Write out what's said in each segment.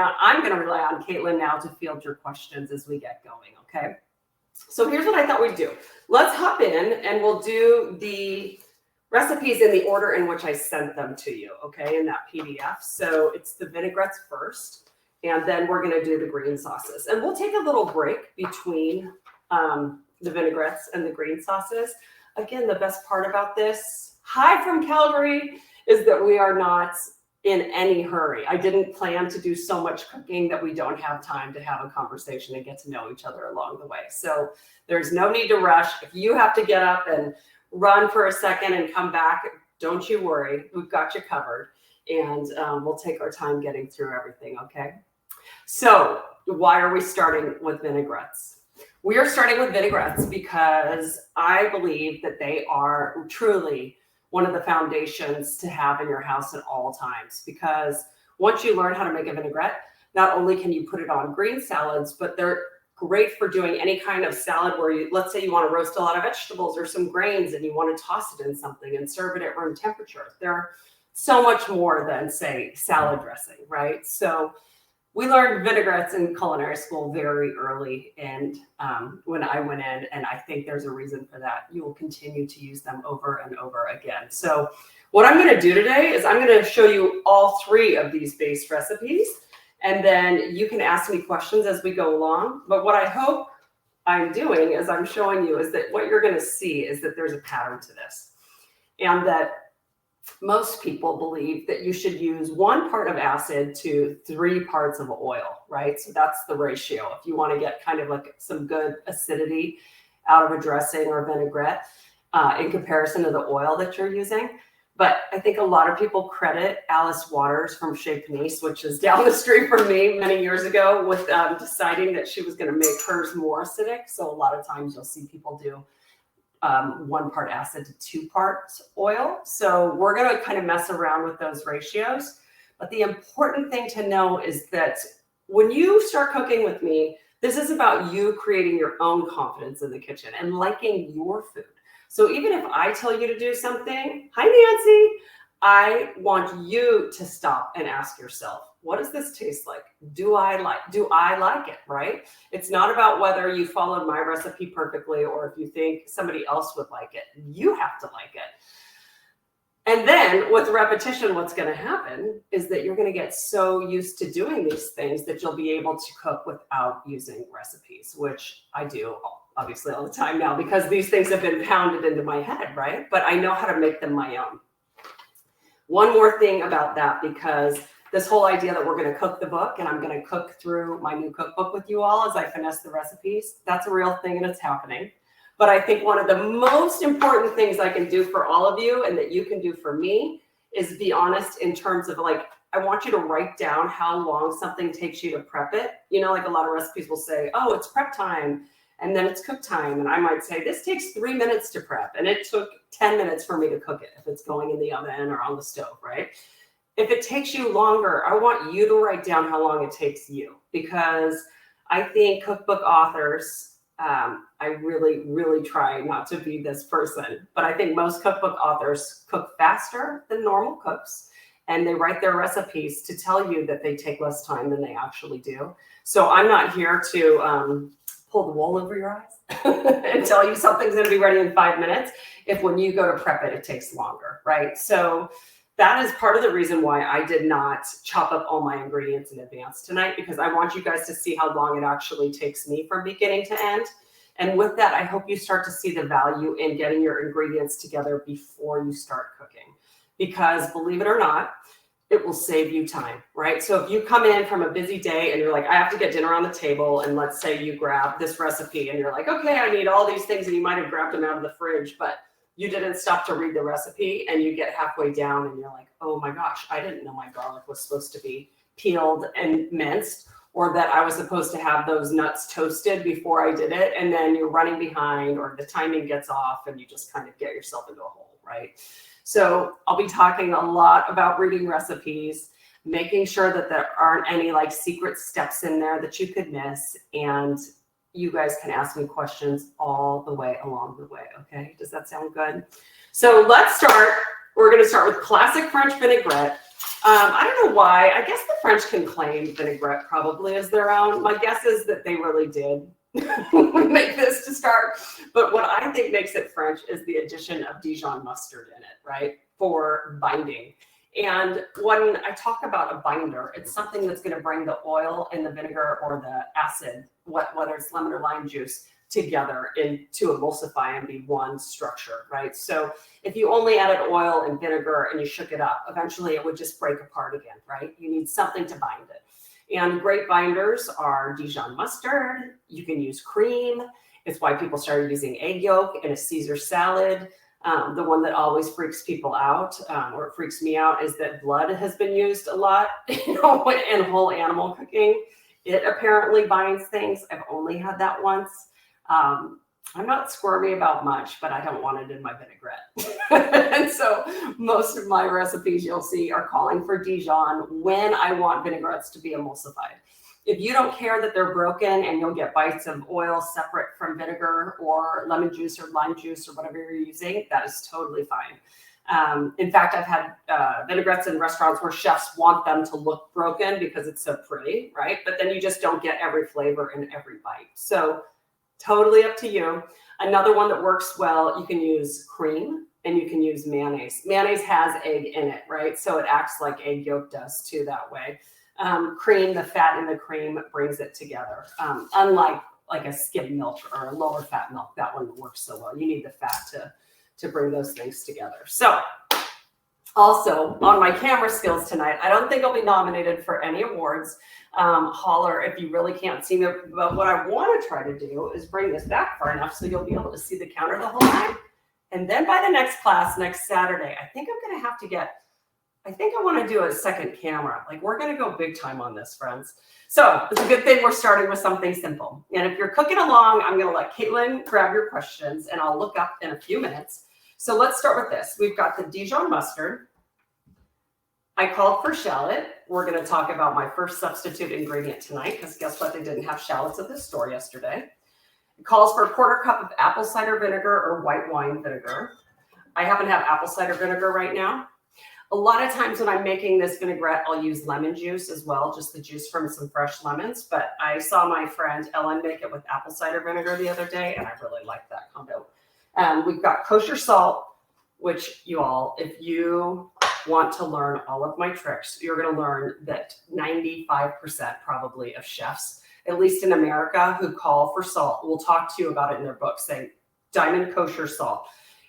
I'm going to rely on Caitlin now to field your questions as we get going, okay? So here's what I thought we'd do. Let's hop in and we'll do the recipes in the order in which I sent them to you, okay, in that PDF. So it's the vinaigrettes first, and then we're going to do the green sauces. And we'll take a little break between the vinaigrettes and the green sauces. Again, the best part about this, hi from Calgary, is that we are not in any hurry. I didn't plan to do so much cooking that we don't have time to have a conversation and get to know each other along the way. So there's no need to rush. If you have to get up and run for a second and come back, don't you worry. We've got you covered. And we'll take our time getting through everything, okay? So why are we starting with vinaigrettes? We are starting with vinaigrettes because I believe that they are truly one of the foundations to have in your house at all times. Because once you learn how to make a vinaigrette, not only can you put it on green salads, but they're great for doing any kind of salad where you, let's say you want to roast a lot of vegetables or some grains and you want to toss it in something and serve it at room temperature. They're so much more than, say, salad dressing, right? So we learned vinaigrettes in culinary school very early, and when I went in, and I think there's a reason for that. You will continue to use them over and over again. So what I'm going to do today is I'm going to show you all three of these base recipes, and then you can ask me questions as we go along. But what I hope I'm doing as I'm showing you is that what you're going to see is that there's a pattern to this, and that most people believe that you should use 1 part of acid to 3 parts of oil, right? So that's the ratio. If you want to get kind of like some good acidity out of a dressing or vinaigrette in comparison to the oil that you're using. But I think a lot of people credit Alice Waters from Chez Panisse, which is down the street from me many years ago, with deciding that she was going to make hers more acidic. So a lot of times you'll see people do 1 part acid to 2 parts oil. So we're going to kind of mess around with those ratios. But the important thing to know is that when you start cooking with me, this is about you creating your own confidence in the kitchen and liking your food. So even if I tell you to do something, hi Nancy, I want you to stop and ask yourself, what does this taste like? Do I like it, right? It's not about whether you followed my recipe perfectly or if you think somebody else would like it. You have to like it. And then with repetition, what's going to happen is that you're going to get so used to doing these things that you'll be able to cook without using recipes, which I do obviously all the time now because these things have been pounded into my head, right? But I know how to make them my own. One more thing about that, because this whole idea that we're going to cook the book and I'm going to cook through my new cookbook with you all as I finesse the recipes, that's a real thing and it's happening. But I think one of the most important things I can do for all of you and that you can do for me is be honest in terms of like, I want you to write down how long something takes you to prep it. You know, like a lot of recipes will say, oh, it's prep time and then it's cook time. And I might say, this takes 3 minutes to prep and it took 10 minutes for me to cook it if it's going in the oven or on the stove, right? If it takes you longer, I want you to write down how long it takes you, because I think cookbook authors, I really, really try not to be this person, but I think most cookbook authors cook faster than normal cooks, and they write their recipes to tell you that they take less time than they actually do. So I'm not here to pull the wool over your eyes and tell you something's going to be ready in 5 minutes if when you go to prep it, it takes longer, right? So that is part of the reason why I did not chop up all my ingredients in advance tonight, because I want you guys to see how long it actually takes me from beginning to end. And with that, I hope you start to see the value in getting your ingredients together before you start cooking, because believe it or not, it will save you time, right? So if you come in from a busy day and you're like, I have to get dinner on the table, and let's say you grab this recipe and you're like, okay, I need all these things, and you might have grabbed them out of the fridge, but you didn't stop to read the recipe, and you get halfway down and you're like, oh my gosh, I didn't know my garlic was supposed to be peeled and minced, or that I was supposed to have those nuts toasted before I did it. And then you're running behind, or the timing gets off and you just kind of get yourself into a hole, right? So I'll be talking a lot about reading recipes, making sure that there aren't any like secret steps in there that you could miss. And you guys can ask me questions all the way along the way. Okay. Does that sound good? So let's start We're going to start with classic French vinaigrette. I don't know why. I guess the French can claim vinaigrette probably as their own. My guess is that they really did make this to start. But what I think makes it French is the addition of Dijon mustard in it, right, for binding. And when I talk about a binder, it's something that's going to bring the oil and the vinegar or the acid, whether it's lemon or lime juice, together to emulsify and be one structure, right? So if you only added oil and vinegar and you shook it up, eventually it would just break apart again, right? You need something to bind it. And great binders are Dijon mustard. You can use cream. It's why people started using egg yolk in a Caesar salad. The one that always freaks people out, or it freaks me out, is that blood has been used a lot, in whole animal cooking. It apparently binds things. I've only had that once. I'm not squirmy about much, but I don't want it in my vinaigrette. And so most of my recipes you'll see are calling for Dijon when I want vinaigrettes to be emulsified. If you don't care that they're broken and you'll get bites of oil separate from vinegar or lemon juice or lime juice or whatever you're using, that is totally fine. In fact, I've had vinaigrettes in restaurants where chefs want them to look broken because it's so pretty, right? But then you just don't get every flavor in every bite. So totally up to you. Another one that works well, you can use cream and you can use mayonnaise. Mayonnaise has egg in it, right? So it acts like egg yolk does too that way. Cream, the fat in the cream brings it together. Unlike like a skim milk or a lower fat milk, that one works so well. You need the fat to bring those things together. So also on my camera skills tonight, I don't think I'll be nominated for any awards. Holler if you really can't see me. But what I want to try to do is bring this back far enough so you'll be able to see the counter the whole time. And then by the next class, next Saturday, I think I'm going to have to I want to do a second camera. Like, we're going to go big time on this, friends. So it's a good thing we're starting with something simple. And if you're cooking along, I'm going to let Caitlin grab your questions and I'll look up in a few minutes. So let's start with this. We've got the Dijon mustard. I called for shallot. We're going to talk about my first substitute ingredient tonight because guess what? They didn't have shallots at this store yesterday. It calls for a 1/4 cup of apple cider vinegar or white wine vinegar. I happen to have apple cider vinegar right now. A lot of times when I'm making this vinaigrette, I'll use lemon juice as well, just the juice from some fresh lemons. But I saw my friend Ellen make it with apple cider vinegar the other day, and I really like that combo. We've got kosher salt, which you all, if you want to learn all of my tricks, you're going to learn that 95% probably of chefs, at least in America, who call for salt, will talk to you about it in their book, saying diamond kosher salt.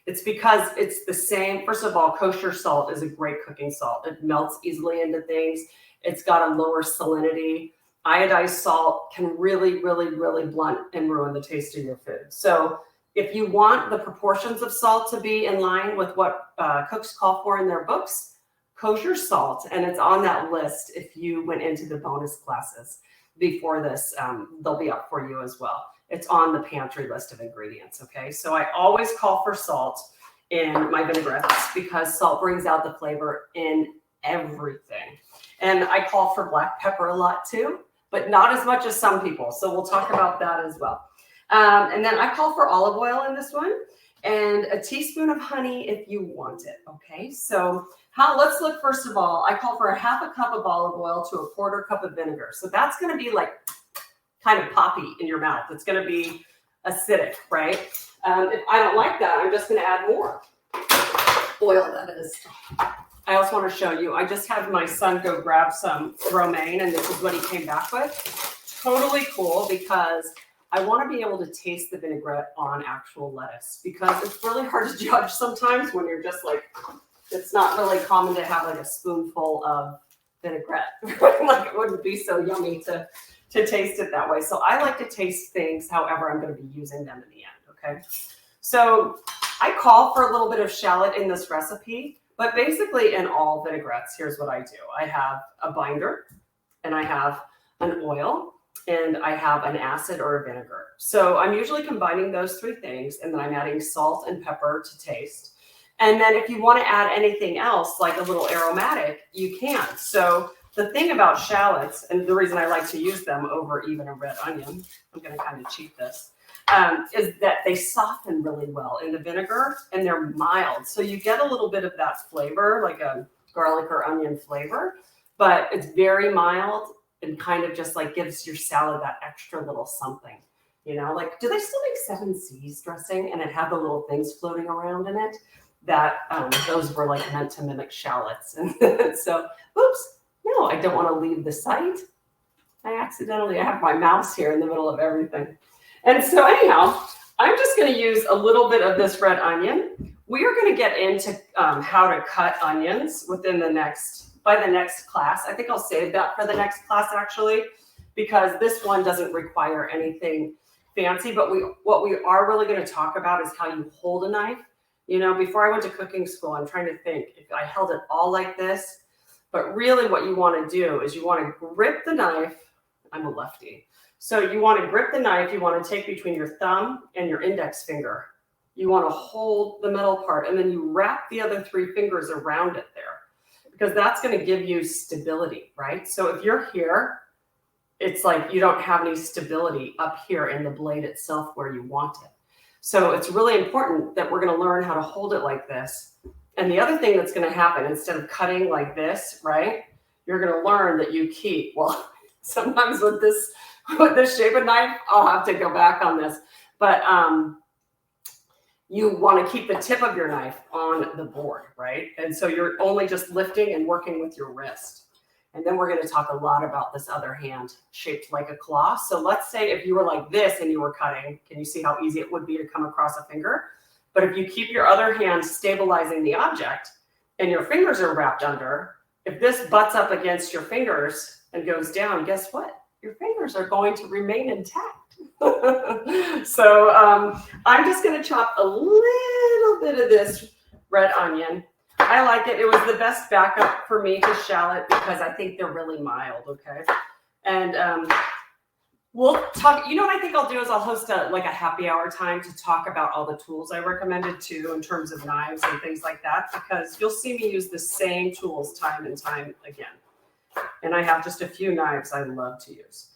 It's because it's the same. First of all, kosher salt is a great cooking salt. It melts easily into things. It's got a lower salinity. Iodized salt can really, really, really blunt and ruin the taste of your food. So if you want the proportions of salt to be in line with what cooks call for in their books, kosher salt, and it's on that list if you went into the bonus classes before this, they'll be up for you as well. It's on the pantry list of ingredients, okay? So I always call for salt in my vinaigrettes because salt brings out the flavor in everything. And I call for black pepper a lot too, but not as much as some people. So we'll talk about that as well. And then I call for olive oil in this one and a teaspoon of honey if you want it, okay? So let's look, first of all, I call for a 1/2 cup of olive oil to a 1/4 cup of vinegar. So that's gonna be like kind of poppy in your mouth. It's gonna be acidic, right? If I don't like that, I'm just gonna add more oil, that is. I also wanna show you, I just had my son go grab some romaine and this is what he came back with. Totally cool because I want to be able to taste the vinaigrette on actual lettuce because it's really hard to judge sometimes when you're just like, it's not really common to have like a spoonful of vinaigrette. Like it wouldn't be so yummy to taste it that way. So I like to taste things however I'm going to be using them in the end, okay? So I call for a little bit of shallot in this recipe, but basically in all vinaigrettes, here's what I do. I have a binder and I have an oil and I have an acid or a vinegar. So I'm usually combining those three things and then I'm adding salt and pepper to taste. And then if you want to add anything else, like a little aromatic, you can. So the thing about shallots, and the reason I like to use them over even a red onion, I'm going to kind of cheat this, is that they soften really well in the vinegar and they're mild. So you get a little bit of that flavor, like a garlic or onion flavor, but it's very mild and kind of just like gives your salad that extra little something. You know, like, do they still make 7 C's dressing and it had the little things floating around in it? That those were like meant to mimic shallots. And so, oops, no, I don't want to leave the site. I have my mouse here in the middle of everything. And so anyhow, I'm just going to use a little bit of this red onion. We are going to get into how to cut onions by the next class. I think I'll save that for the next class actually, because this one doesn't require anything fancy, but what we are really going to talk about is how you hold a knife. You know, before I went to cooking school, I'm trying to think if I held it all like this, but really what you want to do is you want to grip the knife. I'm a lefty. So you want to grip the knife. You want to take between your thumb and your index finger. You want to hold the middle part and then you wrap the other 3 fingers around it there because that's going to give you stability, right? So if you're here, it's like you don't have any stability up here in the blade itself where you want it. So it's really important that we're going to learn how to hold it like this. And the other thing that's going to happen, instead of cutting like this, right, you're going to learn that you keep, well, sometimes with this shape of knife, I'll have to go back on this, but you want to keep the tip of your knife on the board, right? And so you're only just lifting and working with your wrist. And then we're going to talk a lot about this other hand shaped like a claw. So let's say if you were like this and you were cutting, can you see how easy it would be to come across a finger? But if you keep your other hand stabilizing the object and your fingers are wrapped under, if this butts up against your fingers and goes down, guess what? Your fingers are going to remain intact. So I'm just going to chop a little bit of this red onion. I like it. It was the best backup for me to shallot because I think they're really mild, okay? And we'll talk, you know what I think I'll do is I'll host a happy hour time to talk about all the tools I recommended too in terms of knives and things like that, because you'll see me use the same tools time and time again. And I have just a few knives I love to use.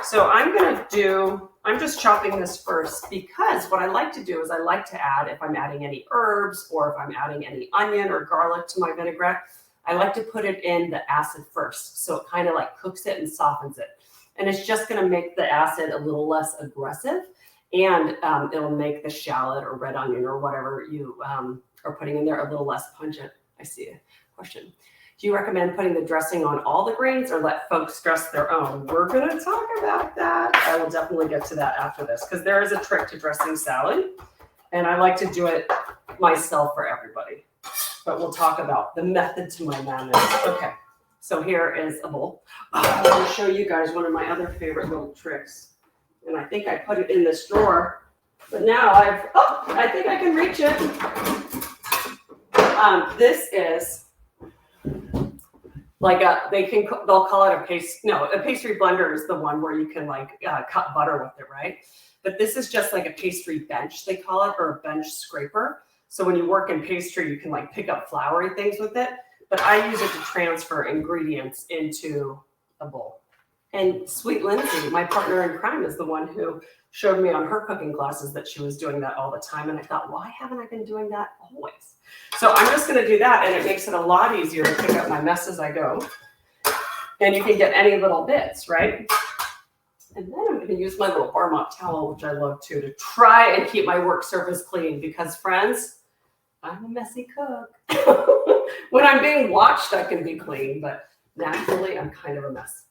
So I'm just chopping this first because what I like to do is I like to add, if I'm adding any herbs or if I'm adding any onion or garlic to my vinaigrette, I like to put it in the acid first. So it kind of like cooks it and softens it. And it's just going to make the acid a little less aggressive and it'll make the shallot or red onion or whatever you are putting in there a little less pungent. I see a question. Do you recommend putting the dressing on all the grains or let folks dress their own? We're going to talk about that. I will definitely get to that after this because there is a trick to dressing salad and I like to do it myself for everybody. But we'll talk about the method to my madness. Okay, so here is a bowl. I'm going to show you guys one of my other favorite little tricks. And I think I put it in this drawer, but now I think I can reach it. This is like they'll call it a pastry blender is the one where you can cut butter with it, right? But this is just like a pastry bench, they call it, or a bench scraper. So when you work in pastry, you can pick up floury things with it. But I use it to transfer ingredients into a bowl. And Sweet Lindsay, my partner in crime, is the one who showed me on her cooking classes that she was doing that all the time. And I thought, why haven't I been doing that always? So I'm just going to do that, and it makes it a lot easier to pick up my mess as I go. And you can get any little bits, right? And then I'm going to use my little bar mop towel, which I love too, to try and keep my work surface clean because, friends, I'm a messy cook. When I'm being watched, I can be clean, but naturally, I'm kind of a mess.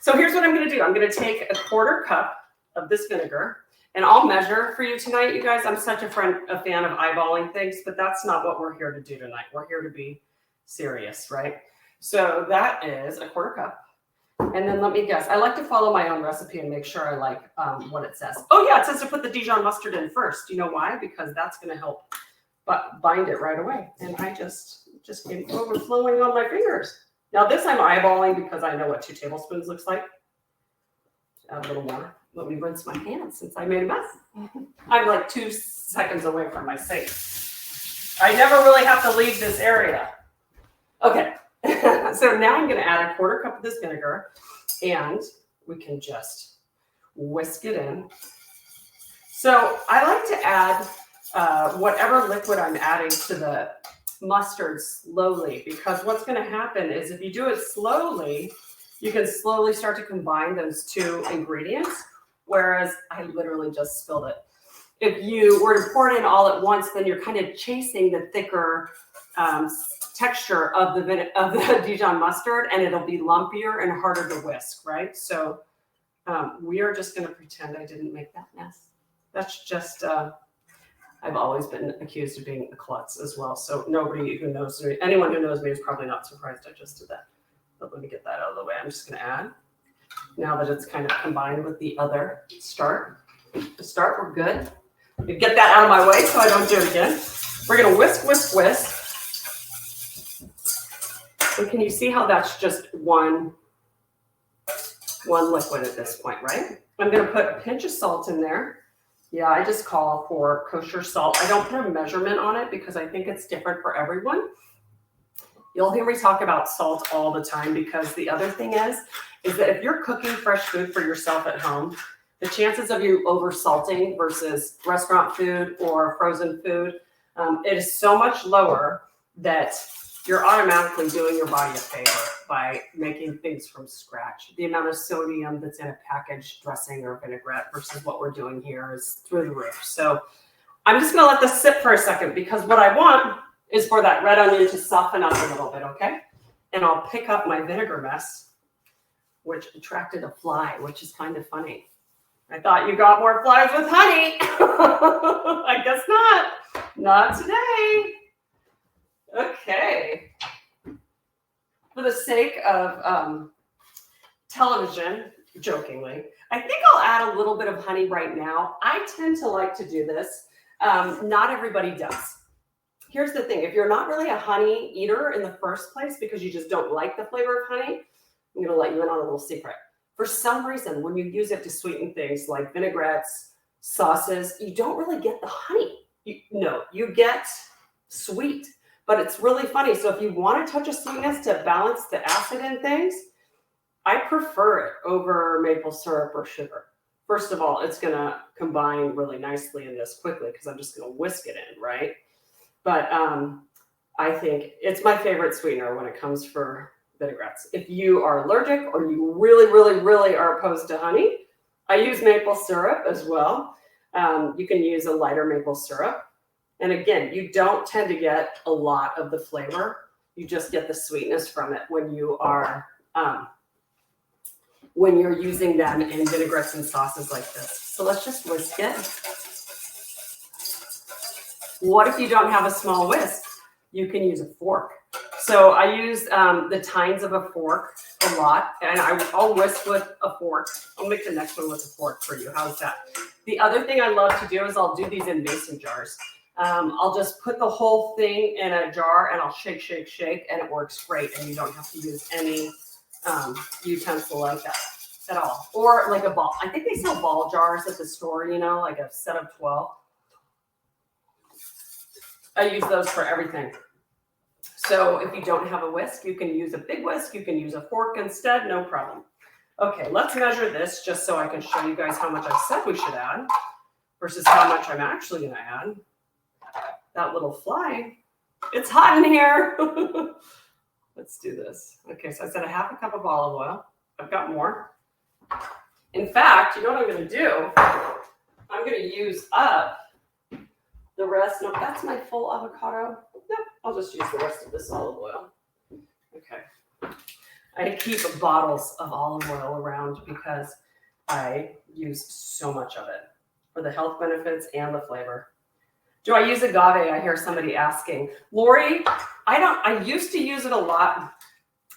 So here's what I'm going to do. I'm going to take a 1/4 cup of this vinegar, and I'll measure for you tonight, you guys. I'm such a fan of eyeballing things, but that's not what we're here to do tonight. We're here to be serious, right? So that is a 1/4 cup. And then let me guess. I like to follow my own recipe and make sure I like what it says. Oh, yeah, it says to put the Dijon mustard in first. You know why? Because that's going to help bind it right away. And I just came overflowing on my fingers. Now this I'm eyeballing because I know what 2 tablespoons looks like. Add a little more. Let me rinse my hands since I made a mess. I'm like 2 seconds away from my sink. I never really have to leave this area. Okay, So now I'm going to add a 1/4 cup of this vinegar, and we can just whisk it in. So I like to add whatever liquid I'm adding to the mustard slowly, because what's going to happen is if you do it slowly, you can slowly start to combine those two ingredients, whereas I literally just spilled it. If you were to pour it in all at once, then you're kind of chasing the thicker texture of the Dijon mustard, and it'll be lumpier and harder to whisk, right? So we are just going to pretend I didn't make that mess. That's just, I've always been accused of being a klutz as well. So nobody who knows me, anyone who knows me is probably not surprised I just did that. But let me get that out of the way. I'm just going to add, now that it's kind of combined with the other start. To start, we're good. Get that out of my way so I don't do it again. We're going to whisk, whisk, whisk. And can you see how that's just one liquid at this point, right? I'm going to put a pinch of salt in there. Yeah, I just call for kosher salt. I don't put a measurement on it because I think it's different for everyone. You'll hear me talk about salt all the time, because the other thing is that if you're cooking fresh food for yourself at home, the chances of you over salting versus restaurant food or frozen food, it is so much lower that you're automatically doing your body a favor by making things from scratch. The amount of sodium that's in a packaged dressing or vinaigrette versus what we're doing here is through the roof. So I'm just going to let this sit for a second, because what I want is for that red onion to soften up a little bit, okay? And I'll pick up my vinegar mess, which attracted a fly, which is kind of funny. I thought you got more flies with honey. I guess not. Not today. Okay. For the sake of television, jokingly, I think I'll add a little bit of honey right now. I tend to like to do this. Not everybody does. Here's the thing. If you're not really a honey eater in the first place because you just don't like the flavor of honey, I'm going to let you in on a little secret. For some reason, when you use it to sweeten things like vinaigrettes, sauces, you don't really get the honey. You get sweet, but it's really funny. So if you want a touch of sweetness to balance the acid in things, I prefer it over maple syrup or sugar. First of all, it's going to combine really nicely in this quickly because I'm just going to whisk it in, right? But I think it's my favorite sweetener when it comes for vinaigrettes. If you are allergic or you really, really, really are opposed to honey, I use maple syrup as well. You can use a lighter maple syrup. And again, you don't tend to get a lot of the flavor. You just get the sweetness from it when you are when you're using them in vinaigrettes and sauces like this. So let's just whisk it. What if you don't have a small whisk? You can use a fork. So I use the tines of a fork a lot, and I'll whisk with a fork. I'll make the next one with a fork for you. How's that? The other thing I love to do is I'll do these in mason jars. I'll just put the whole thing in a jar and I'll shake, shake, shake, and it works great. And you don't have to use any utensil like that at all. Or like a ball. I think they sell ball jars at the store, like a set of 12. I use those for everything. So if you don't have a whisk, you can use a big whisk. You can use a fork instead, no problem. Okay, let's measure this just so I can show you guys how much I said we should add versus how much I'm actually going to add. That little fly, it's hot in here. Let's do this. Okay, so I said a 1/2 cup of olive oil. I've got more. In fact, you know what I'm going to do? I'm going to use up the rest. No, that's my full avocado. Nope, I'll just use the rest of this olive oil. Okay. I keep bottles of olive oil around because I use so much of it for the health benefits and the flavor. Do I use agave? I hear somebody asking. Lori, I used to use it a lot.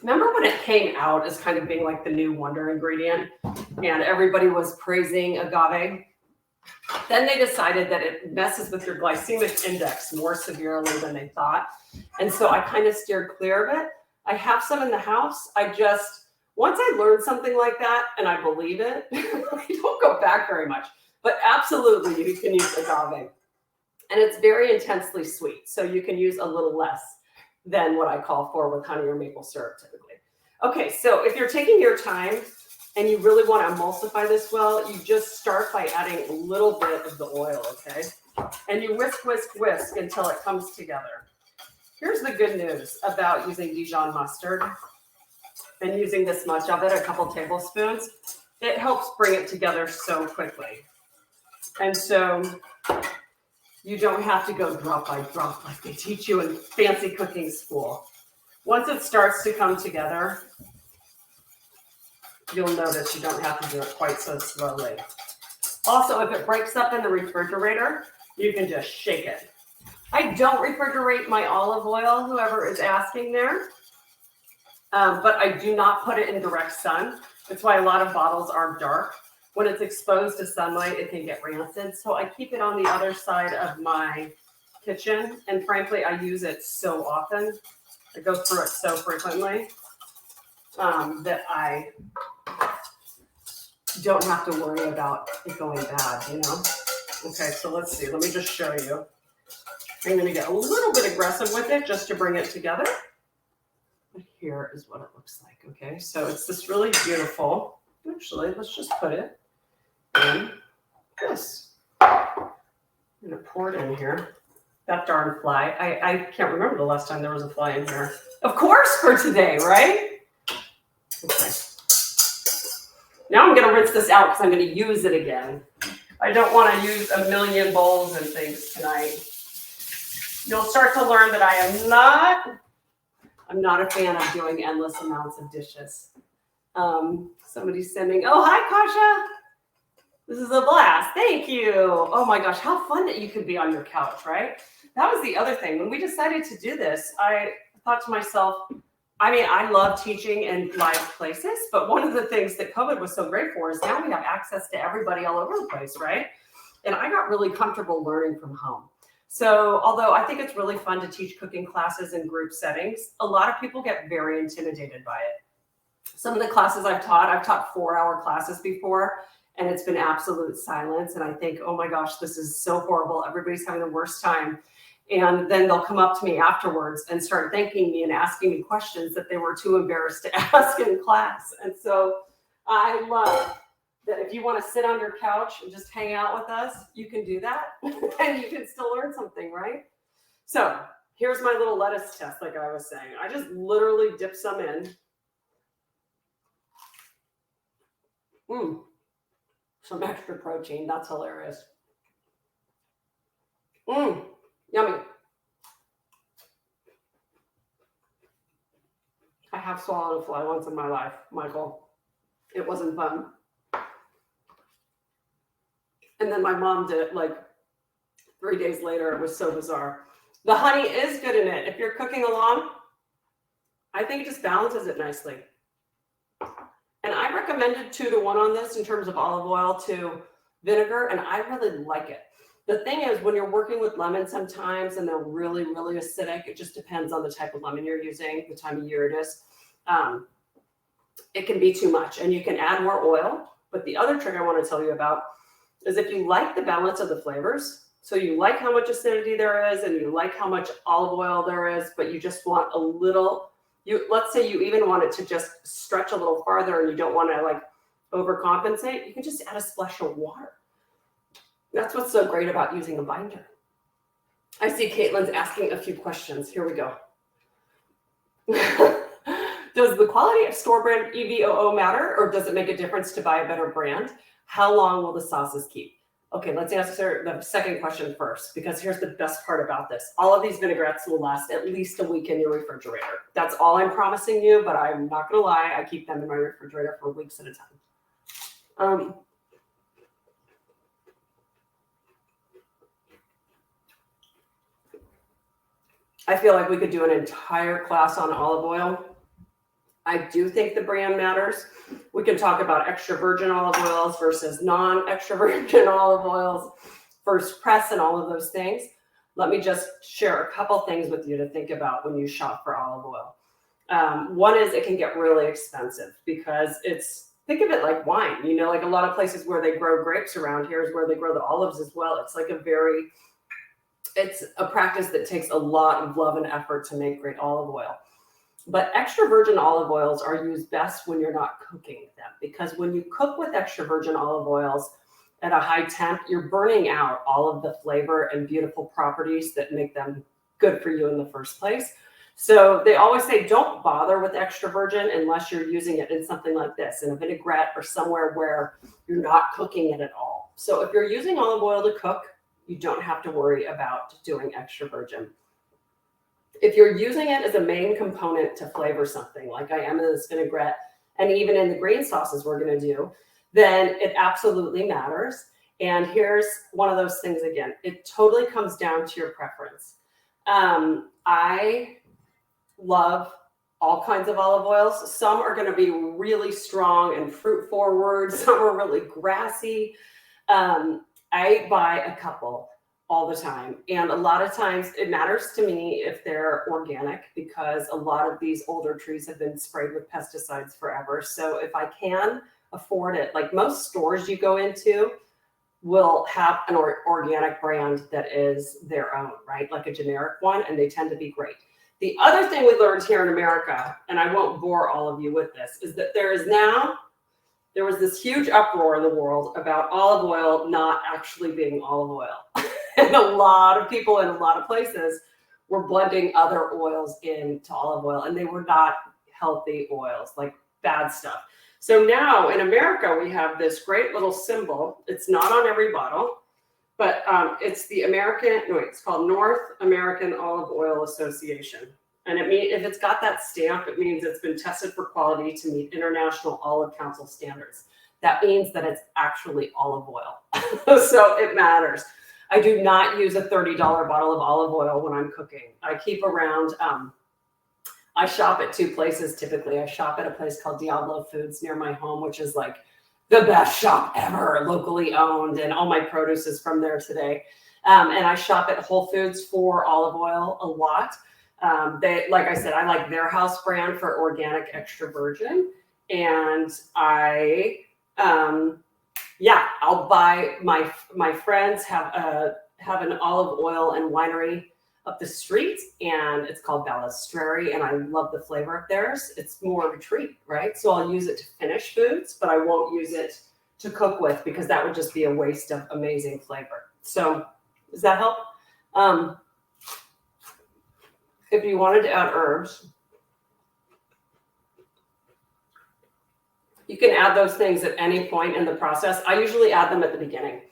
Remember when it came out as kind of being like the new wonder ingredient and everybody was praising agave? Then they decided that it messes with your glycemic index more severely than they thought. And so I kind of steered clear of it. I have some in the house. Once I learned something like that and I believe it, I don't go back very much. But absolutely, you can use agave. And it's very intensely sweet, so you can use a little less. than what I call for with honey or maple syrup typically. Okay, so if you're taking your time and you really want to emulsify this well, you just start by adding a little bit of the oil, okay? And you whisk, whisk, whisk until it comes together. Here's the good news about using Dijon mustard and using this much of it, a couple tablespoons. It helps bring it together so quickly. And so you don't have to go drop by drop like they teach you in fancy cooking school. Once it starts to come together, you'll notice you don't have to do it quite so slowly. Also, if it breaks up in the refrigerator, you can just shake it. I don't refrigerate my olive oil, whoever is asking there, but I do not put it in direct sun. That's why a lot of bottles are dark. When it's exposed to sunlight, it can get rancid. So I keep it on the other side of my kitchen. And frankly, I use it so often. I go through it so frequently that I don't have to worry about it going bad, you know? Okay, so let's see. Let me just show you. I'm going to get a little bit aggressive with it just to bring it together. But here is what it looks like, okay? So it's this really beautiful, actually, let's just put it in this. I'm going to pour it in here. That darn fly. I can't remember the last time there was a fly in here. Of course for today, right? Okay. Now I'm going to rinse this out because I'm going to use it again. I don't want to use a million bowls and things tonight. You'll start to learn that I'm not a fan of doing endless amounts of dishes. Somebody's sending, oh, hi, Kasha. This is a blast. Thank you. Oh my gosh, how fun that you could be on your couch, right? That was the other thing. When we decided to do this, I thought to myself, I mean, I love teaching in live places, but one of the things that COVID was so great for is now we have access to everybody all over the place, right? And I got really comfortable learning from home. So although I think it's really fun to teach cooking classes in group settings, a lot of people get very intimidated by it. Some of the classes I've taught 4-hour classes before, and it's been absolute silence. And I think, oh my gosh, this is so horrible. Everybody's having the worst time. And then they'll come up to me afterwards and start thanking me and asking me questions that they were too embarrassed to ask in class. And so I love that if you want to sit on your couch and just hang out with us, you can do that and you can still learn something, right? So here's my little lettuce test, like I was saying. I just literally dip some in. Some extra protein. That's hilarious. Yummy. I have swallowed a fly once in my life, Michael. It wasn't fun. And then my mom did it like 3 days later. It was so bizarre. The honey is good in it. If you're cooking along, I think it just balances it nicely. And I recommended 2-to-1 on this in terms of olive oil to vinegar, and I really like it. The thing is, when you're working with lemons sometimes and they're really, really acidic, it just depends on the type of lemon you're using, the time of year it is. It can be too much, and you can add more oil. But the other trick I want to tell you about is if you like the balance of the flavors, so you like how much acidity there is and you like how much olive oil there is, but you just want a little, let's say you even want it to just stretch a little farther and you don't want to like overcompensate, you can just add a splash of water. That's what's so great about using a binder. I see Caitlin's asking a few questions. Here we go. Does the quality of store brand EVOO matter, or does it make a difference to buy a better brand? How long will the sauces keep? Okay, let's answer the second question first, because here's the best part about this. All of these vinaigrettes will last at least a week in your refrigerator. That's all I'm promising you, but I'm not gonna lie, I keep them in my refrigerator for weeks at a time. I feel like we could do an entire class on olive oil. I do think the brand matters. We can talk about extra virgin olive oils versus non-extra virgin olive oils, first press, and all of those things. Let me just share a couple things with you to think about when you shop for olive oil. One is it can get really expensive because think of it like wine. You know, like a lot of places where they grow grapes around here is where they grow the olives as well. It's like a very It's a practice that takes a lot of love and effort to make great olive oil. But extra virgin olive oils are used best when you're not cooking them, because when you cook with extra virgin olive oils at a high temp, you're burning out all of the flavor and beautiful properties that make them good for you in the first place. So they always say don't bother with extra virgin unless you're using it in something like this, in a vinaigrette or somewhere where you're not cooking it at all. So if you're using olive oil to cook, you don't have to worry about doing extra virgin. If you're using it as a main component to flavor something, like I am in this vinaigrette, and even in the green sauces we're going to do, then it absolutely matters. And here's one of those things again. It totally comes down to your preference. I love all kinds of olive oils. Some are going to be really strong and fruit forward. Some are really grassy. I buy a couple all the time. And a lot of times it matters to me if they're organic, because a lot of these older trees have been sprayed with pesticides forever. So if I can afford it, like most stores you go into will have an organic brand that is their own, right? Like a generic one, and they tend to be great. The other thing we learned here in America, and I won't bore all of you with this, is that there was this huge uproar in the world about olive oil not actually being olive oil. And a lot of people in a lot of places were blending other oils into olive oil, and they were not healthy oils, like bad stuff. So now in America, we have this great little symbol. It's not on every bottle, but it's it's called North American Olive Oil Association. And it means, if it's got that stamp, it means it's been tested for quality to meet International Olive Council standards. That means that it's actually olive oil. So it matters. I do not use a $30 bottle of olive oil when I'm cooking. I keep around, I shop at two places typically. I shop at a place called Diablo Foods near my home, which is like the best shop ever, locally owned, and all my produce is from there today. And I shop at Whole Foods for olive oil a lot. Like I said, I like their house brand for organic extra virgin. And I'll buy, my friends have an olive oil and winery up the street, and it's called Balestreri, and I love the flavor of theirs. It's more of a treat, right? So I'll use it to finish foods, but I won't use it to cook with, because that would just be a waste of amazing flavor. So does that help? If you wanted to add herbs, you can add those things at any point in the process. I usually add them at the beginning.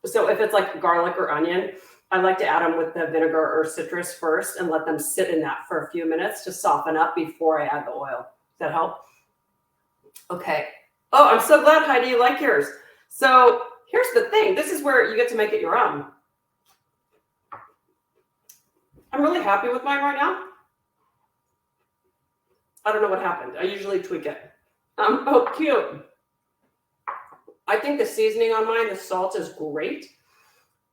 So if it's like garlic or onion, I like to add them with the vinegar or citrus first and let them sit in that for a few minutes to soften up before I add the oil. Does that help? Okay. Oh, I'm so glad, Heidi, you like yours. So here's the thing. This is where you get to make it your own. I'm really happy with mine right now. I don't know what happened. I usually tweak it. Oh, cute. I think the seasoning on mine, the salt is great.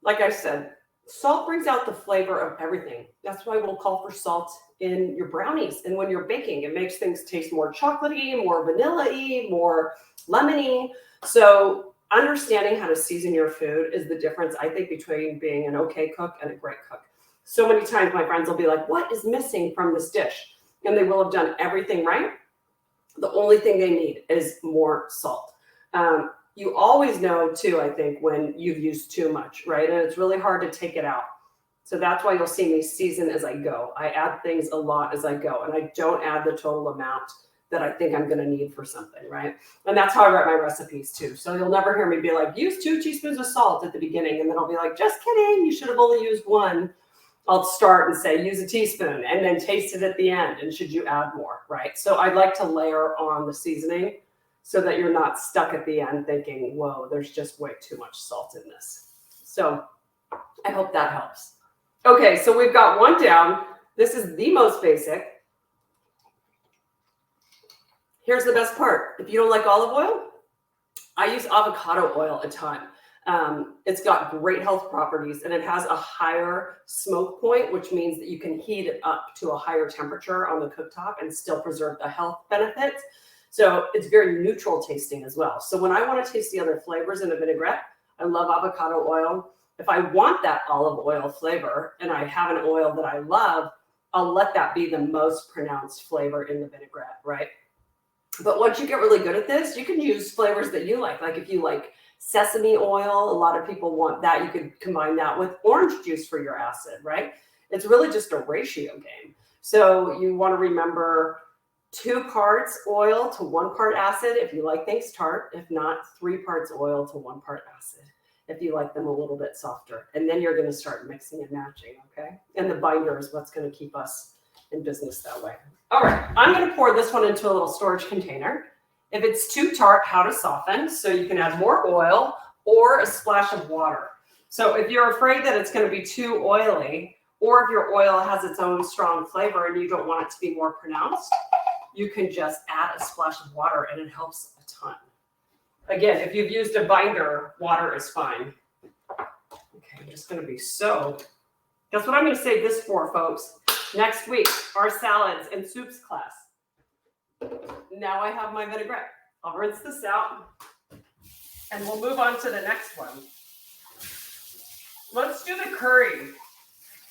Like I said, salt brings out the flavor of everything. That's why we'll call for salt in your brownies. And when you're baking, it makes things taste more chocolatey, more vanilla-y, more lemony. So understanding how to season your food is the difference, I think, between being an okay cook and a great cook. So many times my friends will be like, what is missing from this dish? And they will have done everything right. The only thing they need is more salt. You always know too, I think, when you've used too much, right? And it's really hard to take it out. So that's why you'll see me season as I go. I add things a lot as I go, and I don't add the total amount that I think I'm going to need for something, right? And that's how I write my recipes too. So you'll never hear me be like, use 2 teaspoons of salt at the beginning. And then I'll be like, just kidding. You should have only used 1. I'll start and say, use a teaspoon, and then taste it at the end. And should you add more, right? So I like to layer on the seasoning so that you're not stuck at the end thinking, whoa, there's just way too much salt in this. So I hope that helps. Okay, so we've got one down. This is the most basic. Here's the best part. If you don't like olive oil, I use avocado oil a ton. It's got great health properties, and it has a higher smoke point, which means that you can heat it up to a higher temperature on the cooktop and still preserve the health benefits. So it's very neutral tasting as well. So when I want to taste the other flavors in a vinaigrette, I love avocado oil. If I want that olive oil flavor and I have an oil that I love, I'll let that be the most pronounced flavor in the vinaigrette, right? But once you get really good at this, you can use flavors that you like. Like if you like sesame oil, a lot of people want that. You could combine that with orange juice for your acid, right? It's really just a ratio game. So you want to remember 2 parts oil to 1 part acid if you like things tart. If not, 3 parts oil to 1 part acid if you like them a little bit softer. And then you're going to start mixing and matching, okay? And the binder is what's going to keep us in business that way. All right, I'm going to pour this one into a little storage container. If it's too tart, how to soften. So you can add more oil or a splash of water. So if you're afraid that it's going to be too oily, or if your oil has its own strong flavor and you don't want it to be more pronounced, you can just add a splash of water and it helps a ton. Again, if you've used a binder, water is fine. Okay, I'm just going to be that's what I'm going to save this for, folks. Next week, our salads and soups class. Now I have my vinaigrette. I'll rinse this out and we'll move on to the next one. Let's do the curried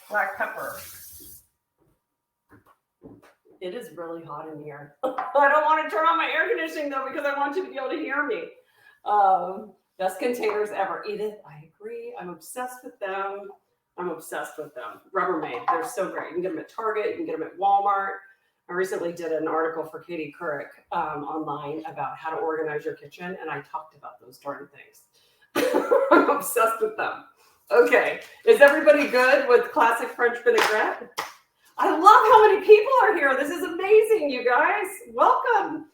black pepper. It is really hot in here. I don't want to turn on my air conditioning though, because I want you to be able to hear me. Best containers ever. Edith, I agree. I'm obsessed with them. Rubbermaid, they're so great. You can get them at Target, you can get them at Walmart. I recently did an article for Katie Curried online about how to organize your kitchen, and I talked about those darn things. I'm obsessed with them. Okay, is everybody good with classic French vinaigrette? I love how many people are here. This is amazing, you guys. Welcome.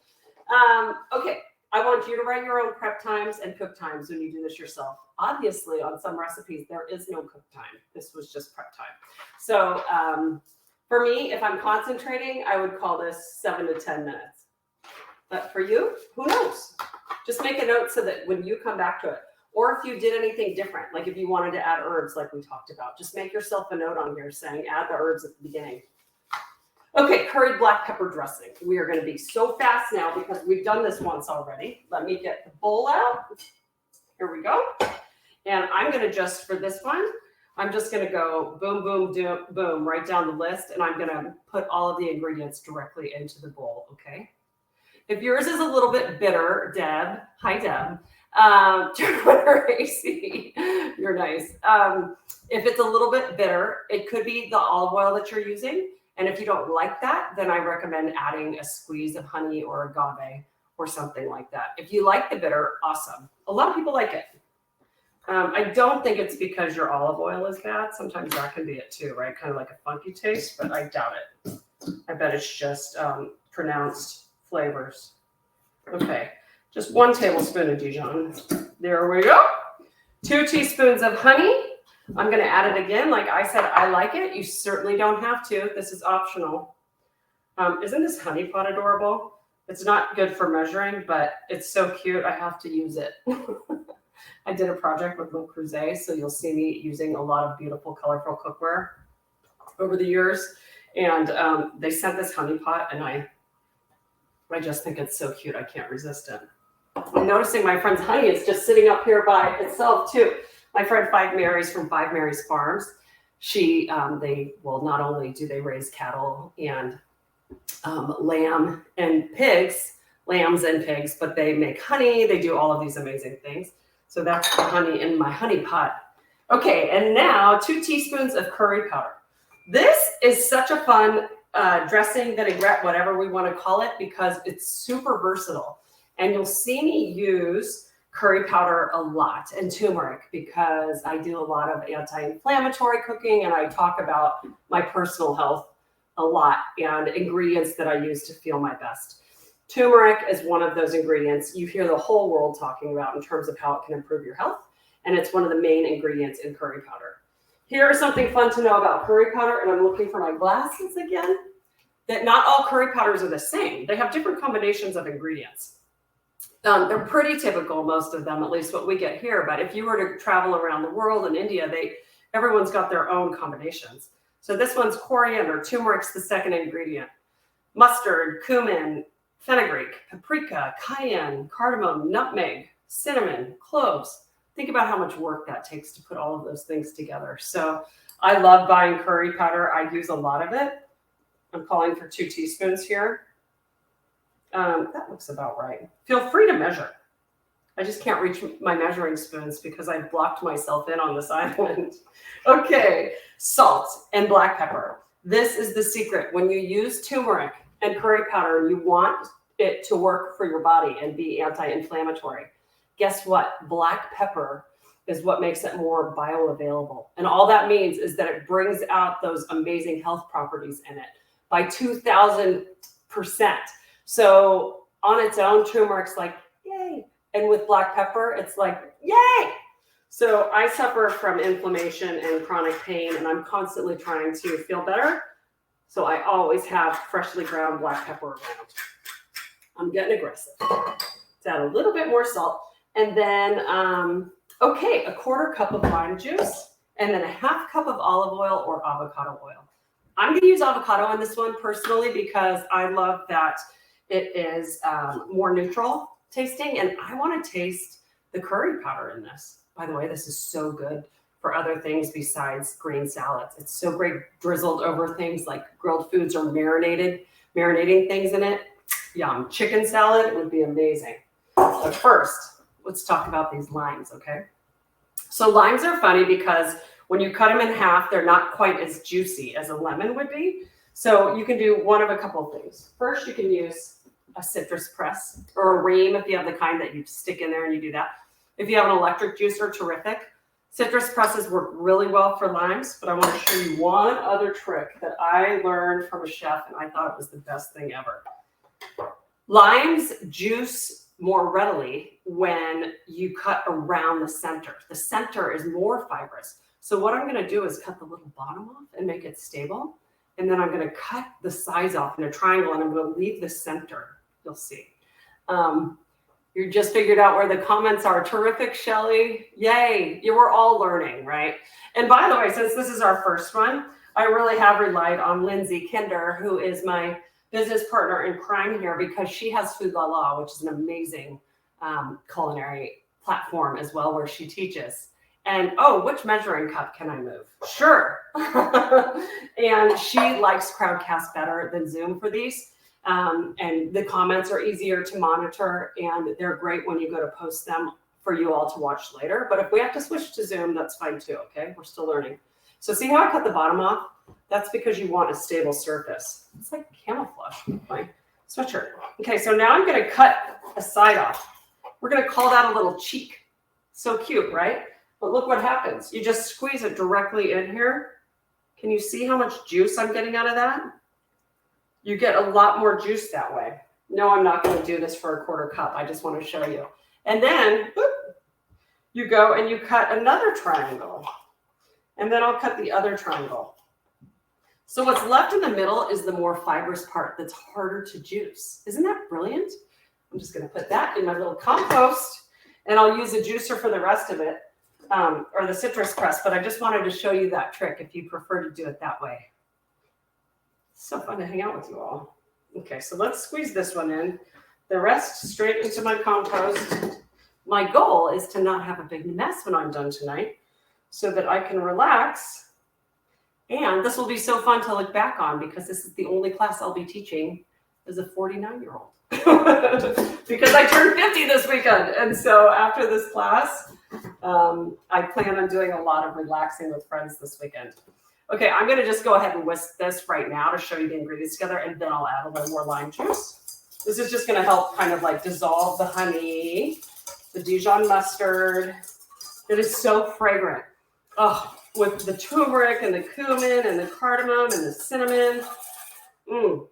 Okay, I want you to write your own prep times and cook times when you do this yourself. Obviously, on some recipes, there is no cook time. This was just prep time. So for me, if I'm concentrating, I would call this 7 to 10 minutes. But for you, who knows? Just make a note so that when you come back to it, or if you did anything different, like if you wanted to add herbs like we talked about, just make yourself a note on here saying add the herbs at the beginning. Okay, curried black pepper dressing. We are going to be so fast now because we've done this once already. Let me get the bowl out. Here we go. And I'm going to just, for this one, I'm just going to go boom, boom, boom, right down the list. And I'm going to put all of the ingredients directly into the bowl, okay? If yours is a little bit bitter, Deb, hi Deb, Twitter AC, you're nice. If it's a little bit bitter, it could be the olive oil that you're using. And if you don't like that, then I recommend adding a squeeze of honey or agave or something like that. If you like the bitter, awesome. A lot of people like it. I don't think it's because your olive oil is bad. Sometimes that can be it too, right? Kind of like a funky taste, but I doubt it. I bet it's just pronounced flavors. Okay, just 1 tablespoon of Dijon. There we go. 2 teaspoons of honey. I'm going to add it again. Like I said, I like it. You certainly don't have to. This is optional. Isn't this honey pot adorable? It's not good for measuring, but it's so cute. I have to use it. I did a project with Le Creuset, so you'll see me using a lot of beautiful, colorful cookware over the years. And they sent this honey pot, and I just think it's so cute. I can't resist it. I'm noticing my friend's honey is just sitting up here by itself too. My friend Five Marys from Five Marys Farms, not only do they raise cattle and lambs and pigs, but they make honey. They do all of these amazing things. So that's the honey in my honey pot. Okay, and now 2 teaspoons of curry powder. This is such a fun dressing, vinaigrette, whatever we want to call it, because it's super versatile. And you'll see me use curry powder a lot and turmeric because I do a lot of anti-inflammatory cooking and I talk about my personal health a lot and ingredients that I use to feel my best. Turmeric is one of those ingredients you hear the whole world talking about in terms of how it can improve your health. And it's one of the main ingredients in curry powder. Here's something fun to know about curry powder, and I'm looking for my glasses again, that not all curry powders are the same. They have different combinations of ingredients. They're pretty typical, most of them, at least what we get here. But if you were to travel around the world in India, everyone's got their own combinations. So this one's coriander, turmeric's the second ingredient. Mustard, cumin, fenugreek, paprika, cayenne, cardamom, nutmeg, cinnamon, cloves, Think about how much work that takes to put all of those things together. So I love buying curry powder. I use a lot of it. I'm calling for 2 teaspoons here. That looks about right. Feel free to measure. I just can't reach my measuring spoons because I've blocked myself in on this island. Okay, salt and black pepper. This is the secret. When you use turmeric and curry powder, you want it to work for your body and be anti-inflammatory. Guess what? Black pepper is what makes it more bioavailable. And all that means is that it brings out those amazing health properties in it by 2,000%. So on its own, turmeric's like, yay. And with black pepper, it's like, yay. So I suffer from inflammation and chronic pain, and I'm constantly trying to feel better. So I always have freshly ground black pepper around. I'm getting aggressive. Let's add a little bit more salt. And then, okay, a 1/4 cup of lime juice, and then a 1/2 cup of olive oil or avocado oil. I'm going to use avocado on this one personally because I love that it is more neutral tasting, and I want to taste the curry powder in this. By the way, this is so good for other things besides green salads. It's so great drizzled over things like grilled foods or marinating things in it. Yum. Chicken salad would be amazing. But first, let's talk about these limes, okay? So limes are funny because when you cut them in half, they're not quite as juicy as a lemon would be. So you can do one of a couple of things. First, you can use a citrus press or a ream if you have the kind that you stick in there and you do that. If you have an electric juicer, terrific. Citrus presses work really well for limes, but I want to show you one other trick that I learned from a chef, and I thought it was the best thing ever. Limes juice more readily when you cut around the center. The center is more fibrous. So what I'm going to do is cut the little bottom off and make it stable. And then I'm going to cut the sides off in a triangle, and I'm going to leave the center. You'll see. You just figured out where the comments are. Terrific, Shelly. Yay. You were all learning, right? And by the way, since this is our first one, I really have relied on Lindsay Kinder, who is my business partner in crime here, because she has Food La La, which is an amazing culinary platform as well, where she teaches. And, oh, which measuring cup can I move? Sure. And she likes Crowdcast better than Zoom for these. And the comments are easier to monitor, and they're great when you go to post them for you all to watch later. But if we have to switch to Zoom, that's fine too, okay? We're still learning. So see how I cut the bottom off? That's because you want a stable surface. It's like camouflage, my sweatshirt. Okay, so now I'm gonna cut a side off. We're gonna call that a little cheek. So cute, right? But look what happens. You just squeeze it directly in here. Can you see how much juice I'm getting out of that? You get a lot more juice that way. No, I'm not going to do this for a 1/4 cup. I just want to show you. And then boop, you go and you cut another triangle. And then I'll cut the other triangle. So what's left in the middle is the more fibrous part that's harder to juice. Isn't that brilliant? I'm just going to put that in my little compost, and I'll use a juicer for the rest of it, or the citrus press. But I just wanted to show you that trick if you prefer to do it that way. So fun to hang out with you all. Okay, so let's squeeze this one in. The rest straight into my compost. My goal is to not have a big mess when I'm done tonight so that I can relax. And this will be so fun to look back on because this is the only class I'll be teaching as a 49-year-old. Because I turned 50 this weekend. And so after this class, I plan on doing a lot of relaxing with friends this weekend. Okay, I'm going to just go ahead and whisk this right now to show you the ingredients together, and then I'll add a little more lime juice. This is just going to help kind of like dissolve the honey, the Dijon mustard. It is so fragrant. Oh, with the turmeric and the cumin and the cardamom and the cinnamon. Yum.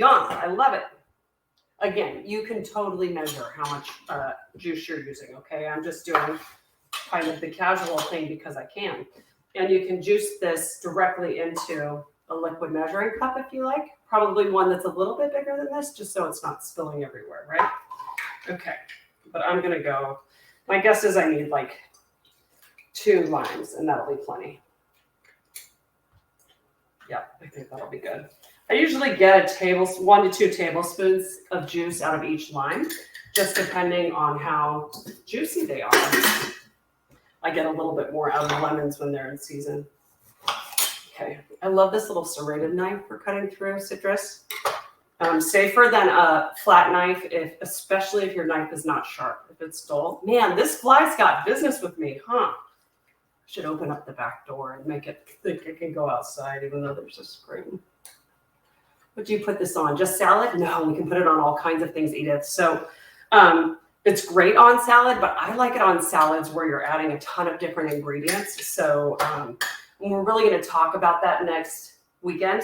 I love it. Again, you can totally measure how much juice you're using, okay? I'm just doing kind of the casual thing because I can. And you can juice this directly into a liquid measuring cup if you like. Probably one that's a little bit bigger than this, just so it's not spilling everywhere, right? Okay, but I'm gonna go. My guess is I need like 2 limes, and that'll be plenty. Yep, I think that'll be good. I usually get 1 to 2 tablespoons of juice out of each lime, just depending on how juicy they are. I get a little bit more out of lemons when they're in season. Okay, I love this little serrated knife for cutting through citrus. Safer than a flat knife, especially if your knife is not sharp. If it's dull, man, this fly's got business with me, huh? Should open up the back door and make it think it can go outside, even though there's a screen. What do you put this on? Just salad? No, we can put it on all kinds of things, Edith. So it's great on salad, but I like it on salads where you're adding a ton of different ingredients. So we're really going to talk about that next weekend.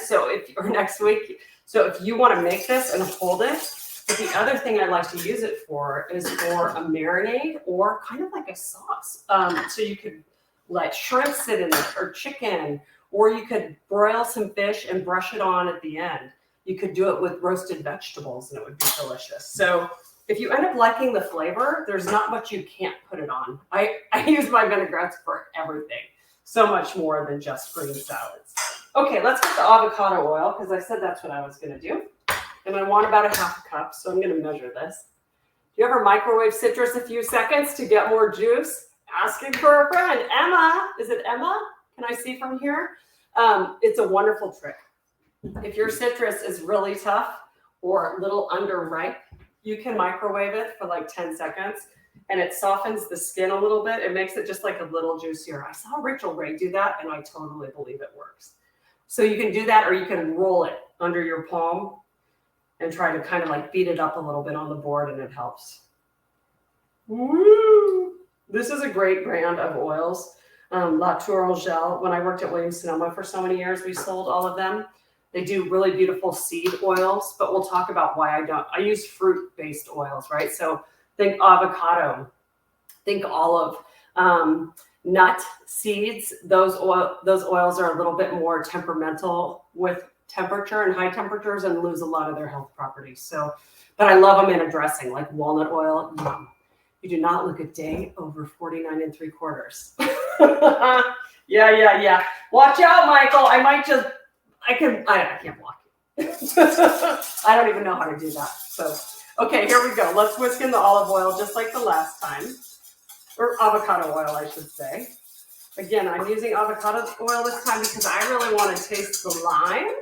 Next week. So if you want to make this and hold it, but the other thing I like to use it for is for a marinade or kind of like a sauce. So you could let shrimp sit in there or chicken, or you could broil some fish and brush it on at the end. You could do it with roasted vegetables and it would be delicious. So if you end up liking the flavor, there's not much you can't put it on. I use my vinaigrettes for everything. So much more than just green salads. Okay, let's get the avocado oil because I said that's what I was going to do. And I want about a half a cup, so I'm going to measure this. Do you ever microwave citrus a few seconds to get more juice? Asking for a friend. Emma, is it Emma? Can I see from here? It's a wonderful trick. If your citrus is really tough or a little underripe, you can microwave it for like 10 seconds and it softens the skin a little bit. It makes it just like a little juicier. I saw Rachel Ray do that and I totally believe it works. So you can do that or you can roll it under your palm and try to kind of like beat it up a little bit on the board and it helps. Woo! This is a great brand of oils. La Tour Gel. When I worked at Williams-Sonoma for so many years, we sold all of them. They do really beautiful seed oils, but we'll talk about why I don't. I use fruit-based oils, right? So think avocado, think olive, nut seeds. Those oils are a little bit more temperamental with temperature and high temperatures and lose a lot of their health properties. So, but I love them in a dressing like walnut oil. Yum. You do not look a day over 49 3/4. Yeah. Watch out, Michael. I can't block you. I don't even know how to do that. So, okay, here we go. Let's whisk in the olive oil just like the last time. Or avocado oil, I should say. Again, I'm using avocado oil this time because I really want to taste the lime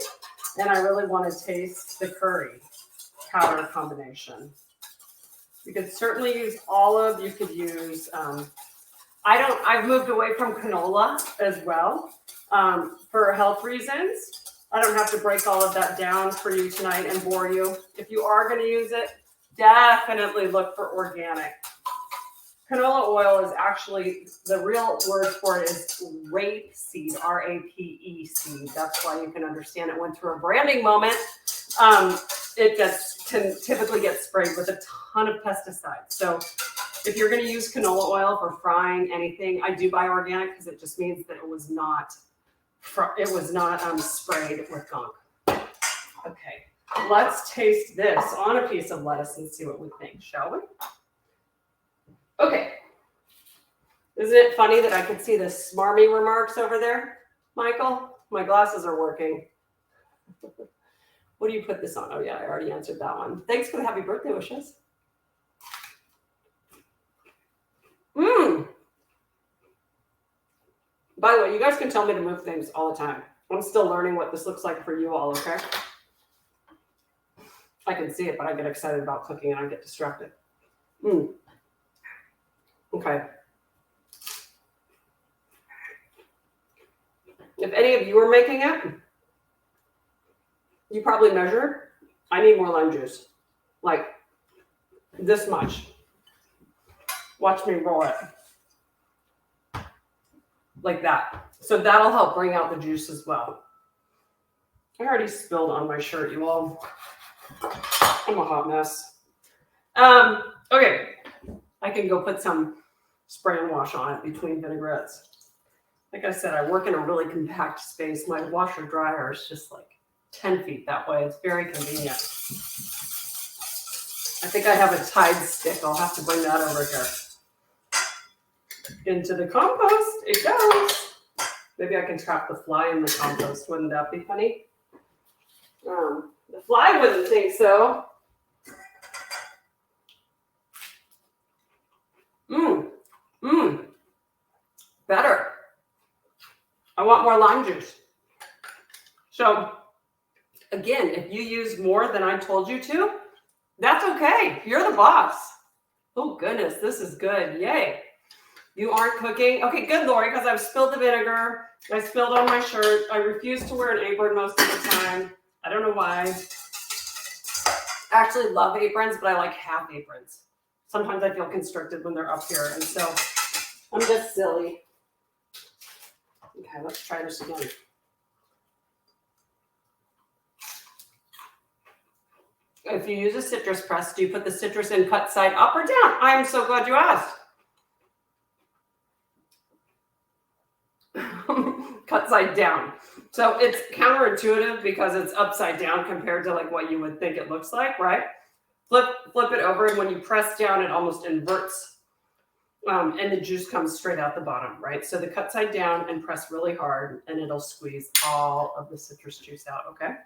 and I really want to taste the curry powder combination. You could certainly use olive. You could use, I've moved away from canola as well for health reasons. I don't have to break all of that down for you tonight and bore you. If you are going to use it, definitely look for organic. Canola oil is actually, the real word for it is rapeseed, R-A-P-E seed. That's why you can understand it went through a branding moment. It can typically get sprayed with a ton of pesticides. So if you're going to use canola oil for frying anything, I do buy organic because it just means that it was not sprayed with gunk. Okay, let's taste this on a piece of lettuce and see what we think, shall we? Okay. Isn't it funny that I could see the smarmy remarks over there, Michael? My glasses are working. What do you put this on? Oh, yeah, I already answered that one. Thanks for the happy birthday wishes. By the way, you guys can tell me to move things all the time. I'm still learning what this looks like for you all, okay? I can see it, but I get excited about cooking and I get distracted. Okay. If any of you are making it, you probably measured. I need more lime juice. Like this much. Watch me roll it. Like that. So that'll help bring out the juice as well. I already spilled on my shirt, you all. I'm a hot mess. Okay. I can go put some spray and wash on it between vinaigrettes. Like I said, I work in a really compact space. My washer dryer is just like 10 feet that way. It's very convenient. I think I have a Tide stick. I'll have to bring that over here. Into the compost it goes. Maybe I can trap the fly in the compost. Wouldn't that be funny? The fly wouldn't think so. I want more lime juice. So again, if you use more than I told you to, that's okay. You're the boss. Oh goodness, this is good. Yay. You aren't cooking. Okay, good, Lori, because I've spilled the vinegar. I spilled on my shirt. I refuse to wear an apron most of the time. I don't know why. I actually love aprons, but I like half aprons. Sometimes I feel constricted when they're up here, and so I'm just silly. Okay, let's try this again. If you use a citrus press, do you put the citrus in cut side up or down? I'm so glad you asked. Cut side down. So it's counterintuitive because it's upside down compared to like what you would think it looks like, right? Flip it over, and when you press down, it almost inverts, and the juice comes straight out the bottom, right? So the cut side down and press really hard, and it'll squeeze all of the citrus juice out, okay?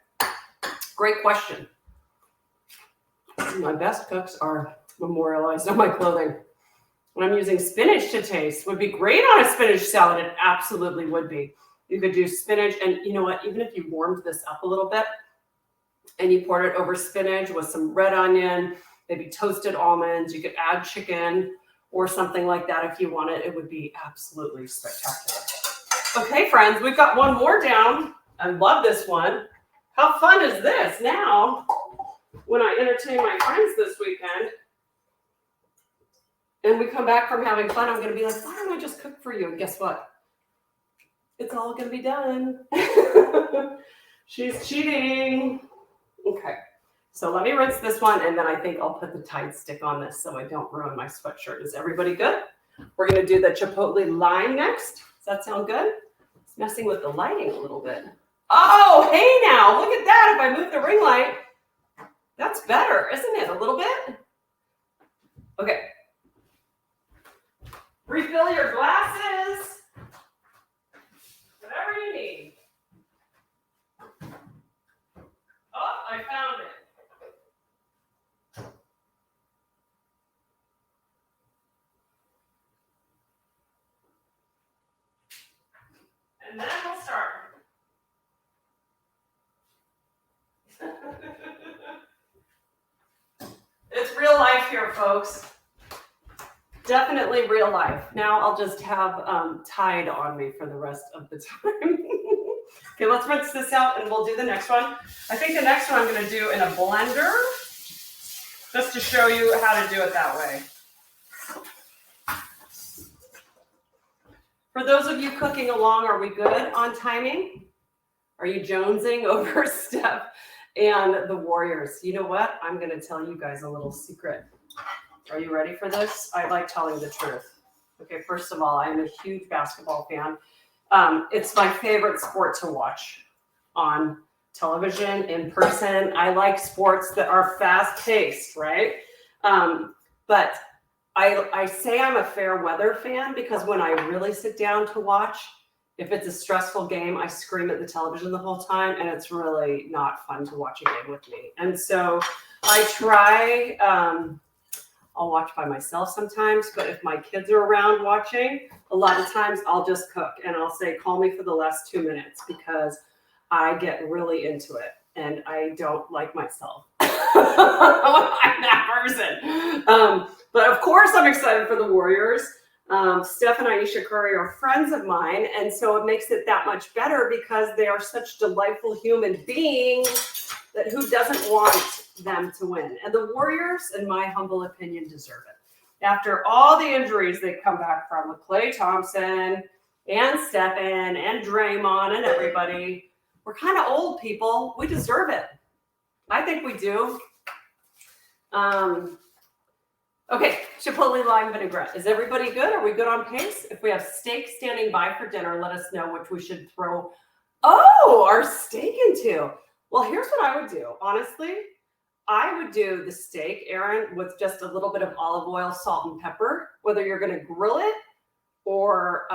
Great question. My best cooks are memorialized on my clothing. When I'm using spinach to taste, would be great on a spinach salad. It absolutely would be. You could do spinach, and you know what? Even if you warmed this up a little bit and you poured it over spinach with some red onion, maybe toasted almonds, you could add chicken or something like that if you want it. It would be absolutely spectacular. Okay, friends, we've got one more down. I love this one. How fun is this? Now, when I entertain my friends this weekend, and we come back from having fun, I'm going to be like, why don't I just cook for you? And guess what? It's all going to be done. She's cheating. Okay. So let me rinse this one, and then I think I'll put the Tide stick on this so I don't ruin my sweatshirt. Is everybody good? We're going to do the chipotle lime next. Does that sound good? It's messing with the lighting a little bit. Oh, hey now. Look at that. If I move the ring light, that's better, isn't it? A little bit? Okay. Refill your glasses. Whatever you need. Oh, I found it. And then we'll start. It's real life here, folks. Definitely real life. Now I'll just have Tide on me for the rest of the time. Okay, let's rinse this out and we'll do the next one. I think the next one I'm going to do in a blender just to show you how to do it that way. For those of you cooking along, are we good on timing? Are you jonesing over Steph and the Warriors? You know what? I'm going to tell you guys a little secret. Are you ready for this? I like telling the truth. Okay, first of all, I'm a huge basketball fan. It's my favorite sport to watch on television, in person. I like sports that are fast-paced, right? But I say I'm a fair weather fan because when I really sit down to watch, if it's a stressful game, I scream at the television the whole time, and it's really not fun to watch a game with me. And so I try... I'll watch by myself sometimes, but if my kids are around watching, a lot of times I'll just cook and I'll say, call me for the last 2 minutes because I get really into it and I don't like myself. I'm that person. But of course I'm excited for the Warriors. Steph and Aisha Curry are friends of mine, and so it makes it that much better because they are such delightful human beings that who doesn't want them to win? And the Warriors, in my humble opinion, deserve it. After all the injuries they've come back from with Klay Thompson and Stephen and Draymond and everybody, we're kind of old people. We deserve it. I think we do. Okay, chipotle lime vinaigrette. Is everybody good? Are we good on pace? If we have steak standing by for dinner, let us know which we should throw our steak into. Well, here's what I would do. Honestly, I would do the steak, Aaron, with just a little bit of olive oil, salt, and pepper, whether you're going to grill it or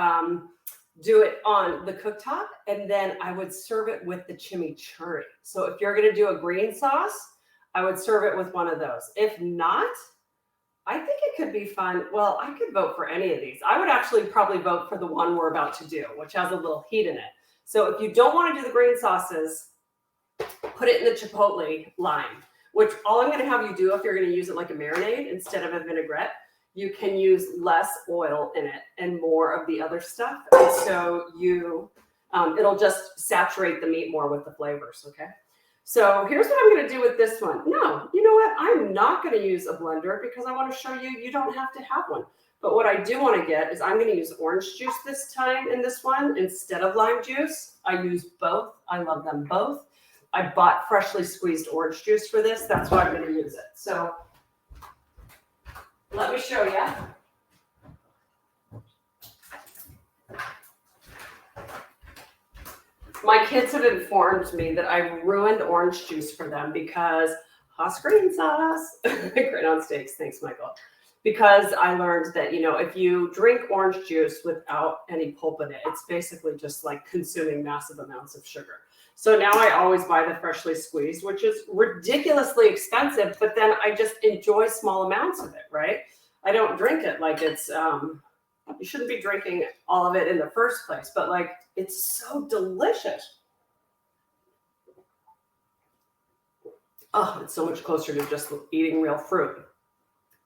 do it on the cooktop. And then I would serve it with the chimichurri. So if you're going to do a green sauce, I would serve it with one of those. If not, I think it could be fun. Well, I could vote for any of these. I would actually probably vote for the one we're about to do, which has a little heat in it. So if you don't want to do the green sauces, put it in the chipotle line, which all I'm going to have you do if you're going to use it like a marinade instead of a vinaigrette, you can use less oil in it and more of the other stuff. And so it'll just saturate the meat more with the flavors, okay? So here's what I'm going to do with this one. No, you know what? I'm not going to use a blender because I want to show you don't have to have one. But what I do want to get is I'm going to use orange juice this time in this one instead of lime juice. I use both. I love them both. I bought freshly squeezed orange juice for this. That's why I'm going to use it. So let me show you. My kids have informed me that I ruined orange juice for them because Haas green sauce, great on steaks. Thanks, Michael. Because I learned that, if you drink orange juice without any pulp in it, it's basically just like consuming massive amounts of sugar. So now I always buy the freshly squeezed, which is ridiculously expensive, but then I just enjoy small amounts of it, right? I don't drink it like it's, you shouldn't be drinking all of it in the first place, but like, it's so delicious. Oh, it's so much closer to just eating real fruit,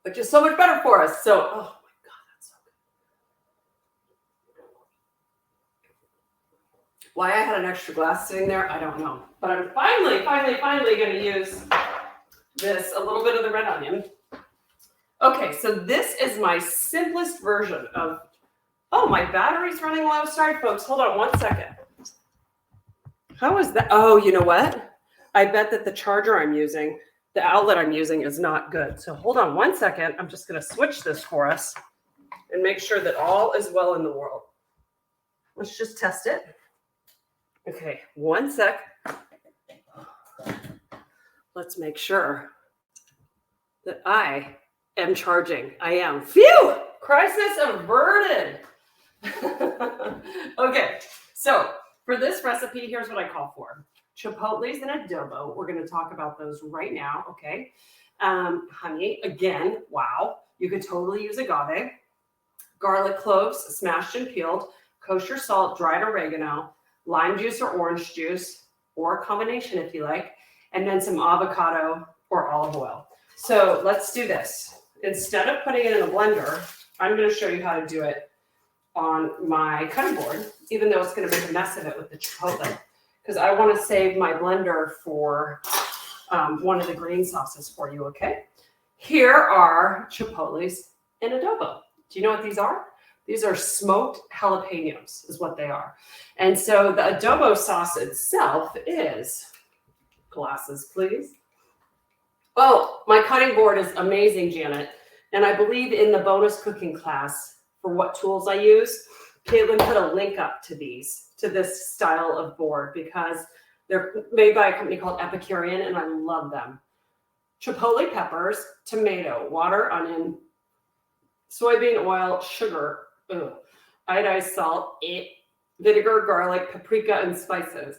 which is so much better for us. So, oh my God, that's so good. Why I had an extra glass sitting there, I don't know. But I'm finally going to use this, a little bit of the red onion. Okay, so this is my simplest version of, oh, my battery's running low. Sorry, folks. Hold on 1 second. How is that? Oh, you know what? I bet that the charger I'm using, the outlet I'm using is not good. So hold on 1 second. I'm just going to switch this for us and make sure that all is well in the world. Let's just test it. Okay, 1 sec. Let's make sure that I am charging. I am. Phew! Crisis averted. Okay, so for this recipe, here's what I call for. Chipotles and adobo. We're going to talk about those right now, okay? Honey, again, wow. You could totally use agave. Garlic cloves, smashed and peeled. Kosher salt, dried oregano. Lime juice or orange juice, or a combination if you like. And then some avocado or olive oil. So let's do this. Instead of putting it in a blender, I'm going to show you how to do it on my cutting board, even though it's going to make a mess of it with the chipotle, because I want to save my blender for one of the green sauces for you, okay? Here are chipotles and adobo. Do you know what these are? These are smoked jalapenos is what they are. And so the adobo sauce itself is, glasses please. Oh, my cutting board is amazing, Janet. And I believe in the bonus cooking class for what tools I use, Caitlin put a link up to this style of board because they're made by a company called Epicurean and I love them. Chipotle peppers, tomato, water, onion, soybean oil, sugar, iodized salt, vinegar, garlic, paprika, and spices.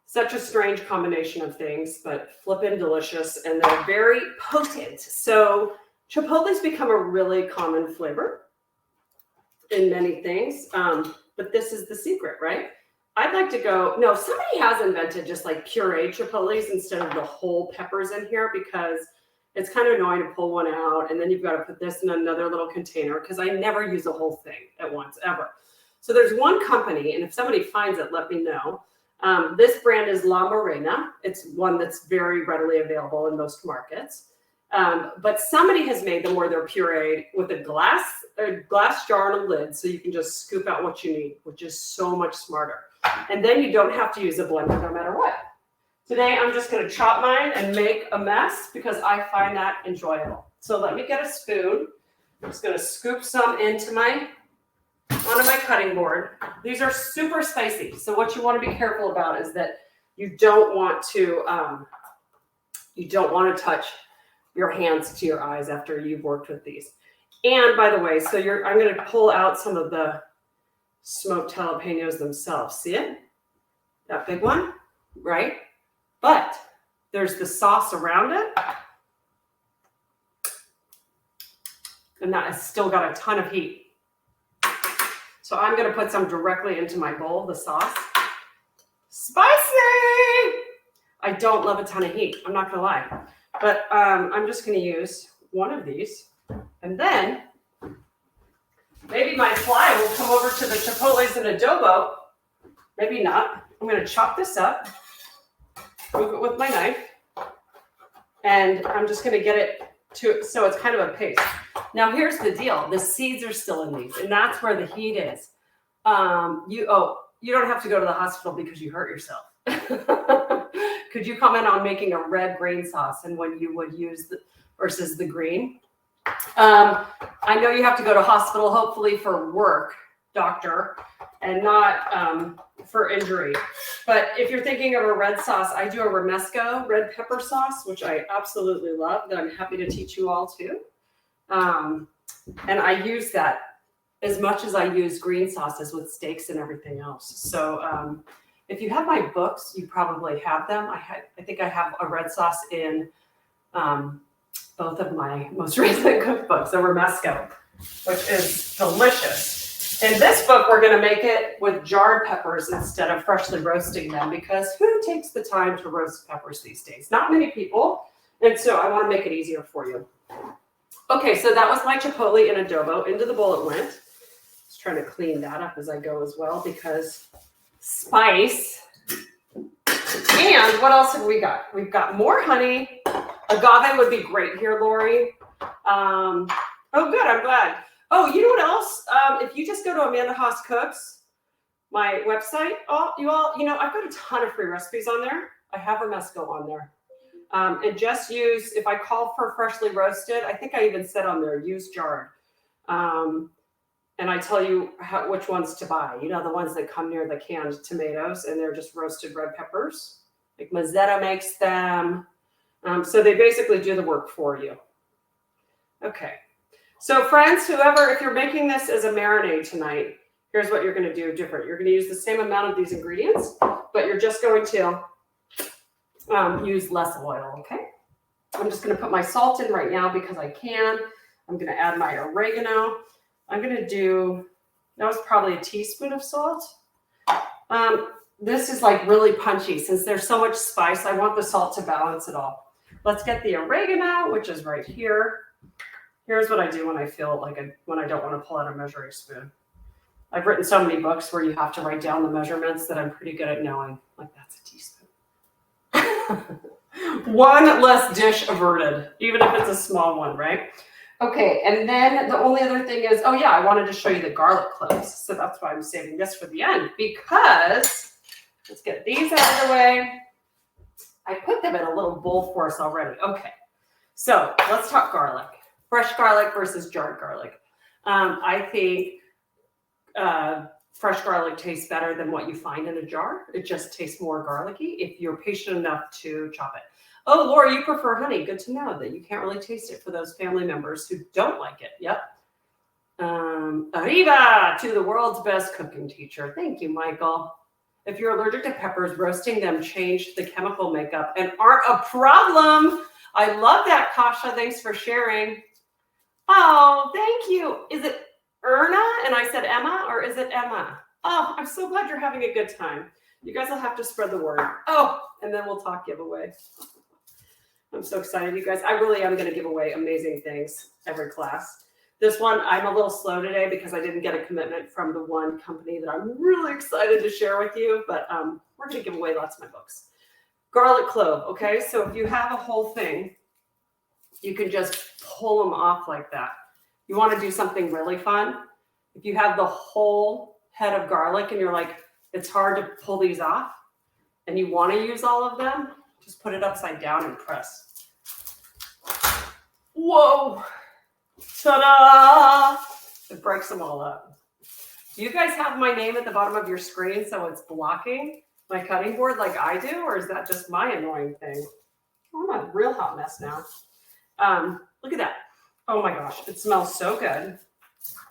Such a strange combination of things, but flippin' delicious, and they're very potent. So chipotles become a really common flavor in many things, but this is the secret, right? I'd like to go, no, somebody has invented just like pureed chipotles instead of the whole peppers in here because it's kind of annoying to pull one out and then you've got to put this in another little container because I never use the whole thing at once, ever. So there's one company, and if somebody finds it, let me know. This brand is La Morena. It's one that's very readily available in most markets. But somebody has made them where they're pureed with a glass jar and a lid so you can just scoop out what you need, which is so much smarter. And then you don't have to use a blender no matter what. Today, I'm just going to chop mine and make a mess because I find that enjoyable. So let me get a spoon. I'm just going to scoop some onto my cutting board. These are super spicy. So what you want to be careful about is that you don't want to touch your hands to your eyes after you've worked with these. And by the way, so I'm going to pull out some of the smoked jalapenos themselves. See it? That big one, right? But there's the sauce around it. and that has still got a ton of heat. So I'm going to put some directly into my bowl, the sauce. Spicy! I don't love a ton of heat, I'm not going to lie. But I'm just going to use one of these. And then maybe my fly will come over to the chipotles and adobo. Maybe not. I'm going to chop this up, move it with my knife, and I'm just going to get it to so it's kind of a paste. Now here's the deal: the seeds are still in these, and that's where the heat is. You don't have to go to the hospital because you hurt yourself. Could you comment on making a red green sauce and when you would use versus the green? I know you have to go to hospital, hopefully for work, doctor, and not for injury. But if you're thinking of a red sauce, I do a romesco red pepper sauce, which I absolutely love, that I'm happy to teach you all too. And I use that as much as I use green sauces with steaks and everything else. So if you have my books, you probably have them. I think I have a red sauce in both of my most recent cookbooks, a romesco, which is delicious. In this book, we're going to make it with jarred peppers instead of freshly roasting them, because who takes the time to roast peppers these days? Not many people. And so I want to make it easier for you. Okay, so that was my chipotle and adobo. Into the bowl it went. Just trying to clean that up as I go as well, because spice. And what else have we got? We've got more honey. Agave would be great here, Lori. Oh, good. I'm glad. Oh, you know what else? If you just go to Amanda Haas Cooks, my website, I've got a ton of free recipes on there. I have romesco on there. And just use, if I call for freshly roasted, I think I even said on there, use jarred. And I tell you which ones to buy. You know, the ones that come near the canned tomatoes, and they're just roasted red peppers. Like Mazzetta makes them. So they basically do the work for you. Okay. So friends, if you're making this as a marinade tonight, here's what you're going to do different. You're going to use the same amount of these ingredients, but you're just going to use less oil, okay? I'm just going to put my salt in right now because I can. I'm going to add my oregano. I'm going to do, that was probably a teaspoon of salt. This is like really punchy. Since there's so much spice, I want the salt to balance it all. Let's get the oregano, which is right here. Here's what I do when I feel like when I don't want to pull out a measuring spoon. I've written so many books where you have to write down the measurements that I'm pretty good at knowing. Like, that's a teaspoon. One less dish averted, even if it's a small one, right? Okay, and then the only other thing is, I wanted to show you the garlic cloves. So that's why I'm saving this for the end, because let's get these out of the way. I put them in a little bowl for us already. Okay, so let's talk garlic. Fresh garlic versus jarred garlic. I think fresh garlic tastes better than what you find in a jar. It just tastes more garlicky if you're patient enough to chop it. Oh, Laura, you prefer honey. Good to know that you can't really taste it for those family members who don't like it. Yep. Arriba to the world's best cooking teacher. Thank you, Michael. If you're allergic to peppers, roasting them change the chemical makeup and aren't a problem. I love that, Kasha. Thanks for sharing. Oh, thank you. Is it Erna? And I said Emma, or is it Emma? Oh, I'm so glad you're having a good time. You guys will have to spread the word. Oh, and then we'll talk giveaway. I'm so excited, you guys. I really am going to give away amazing things every class. This one, I'm a little slow today because I didn't get a commitment from the one company that I'm really excited to share with you, but we're going to give away lots of my books. Garlic clove, okay? So if you have a whole thing, you can just pull them off like that. You want to do something really fun? If you have the whole head of garlic and you're like, it's hard to pull these off, and you want to use all of them, just put it upside down and press. Whoa! Ta-da! It breaks them all up. Do you guys have my name at the bottom of your screen so it's blocking my cutting board like I do, or is that just my annoying thing? Oh, I'm a real hot mess now. Look at that. Oh my gosh, it smells so good.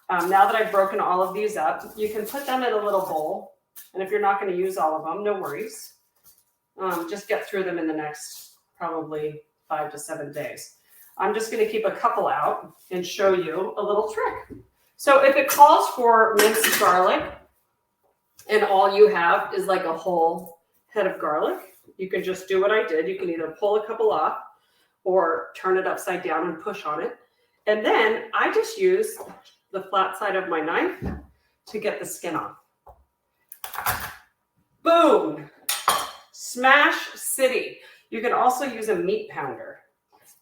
Now that I've broken all of these up, you can put them in a little bowl. And if you're not going to use all of them, no worries. Just get through them in the next probably 5 to 7 days. I'm just going to keep a couple out and show you a little trick. So if it calls for minced garlic and all you have is like a whole head of garlic, you can just do what I did. You can either pull a couple off or turn it upside down and push on it. And then I just use the flat side of my knife to get the skin off. Boom! Smash City. You can also use a meat pounder.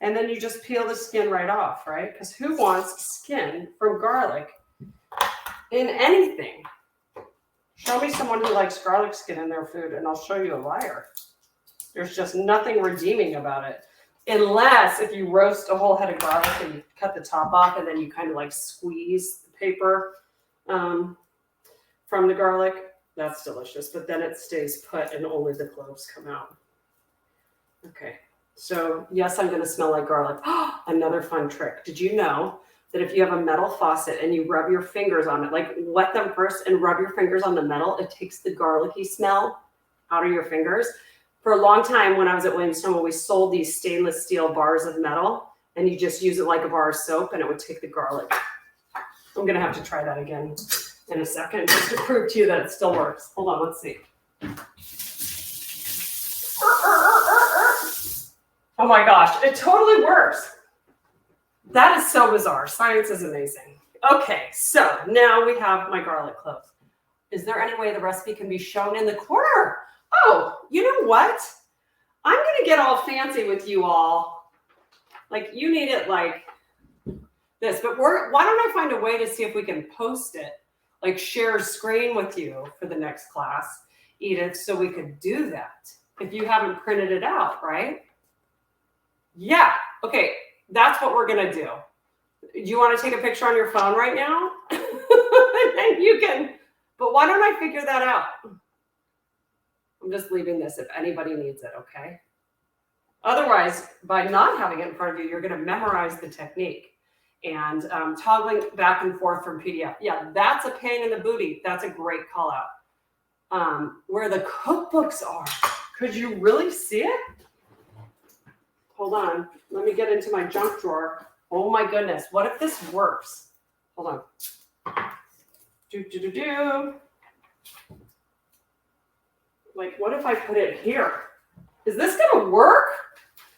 And then you just peel the skin right off, right? Because who wants skin from garlic in anything? Show me someone who likes garlic skin in their food and I'll show you a liar. There's just nothing redeeming about it. Unless if you roast a whole head of garlic and you cut the top off and then you kind of like squeeze the paper from the garlic, that's delicious. But then it stays put and only the cloves come out. Okay. So yes, I'm going to smell like garlic. Another fun trick. Did you know that if you have a metal faucet and you rub your fingers on it, like wet them first and rub your fingers on the metal, it takes the garlicky smell out of your fingers. For a long time when I was at Williams-Sonoma, we sold these stainless steel bars of metal and you just use it like a bar of soap and it would take the garlic. I'm going to have to try that again in a second just to prove to you that it still works. Hold on, let's see. Oh my gosh, it totally works. That is so bizarre. Science is amazing. Okay, so now we have my garlic cloves. Is there any way the recipe can be shown in the corner? Oh, you know what? I'm going to get all fancy with you all. Like you need it like this, but why don't I find a way to see if we can post it, like share a screen with you for the next class, Edith, so we could do that if you haven't printed it out, right? Yeah. Okay. That's what we're going to do. Do you want to take a picture on your phone right now? And you can, but why don't I figure that out? I'm just leaving this if anybody needs it. Okay. Otherwise, by not having it in front of you, you're going to memorize the technique and toggling back and forth from PDF. Yeah. That's a pain in the booty. That's a great call out. Where the cookbooks are. Could you really see it? Hold on. Let me get into my junk drawer. Oh my goodness. What if this works? Hold on. Like, what if I put it here? Is this going to work?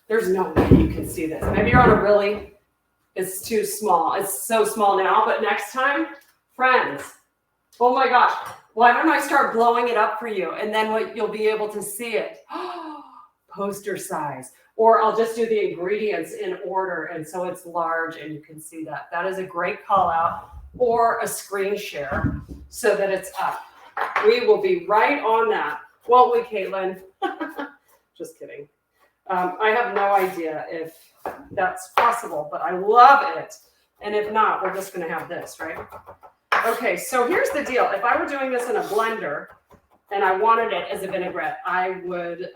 There's no way you can see this. Maybe you're on a really, it's too small. It's so small now, but next time, friends, oh my gosh, why don't I start blowing it up for you? And then you'll be able to see it. Poster size. Or I'll just do the ingredients in order. And so it's large and you can see that. That is a great call out. Or a screen share so that it's up. We will be right on that. Won't we, Caitlin? Just kidding. I have no idea if that's possible, but I love it. And if not, we're just going to have this, right? Okay, so here's the deal. If I were doing this in a blender and I wanted it as a vinaigrette, I would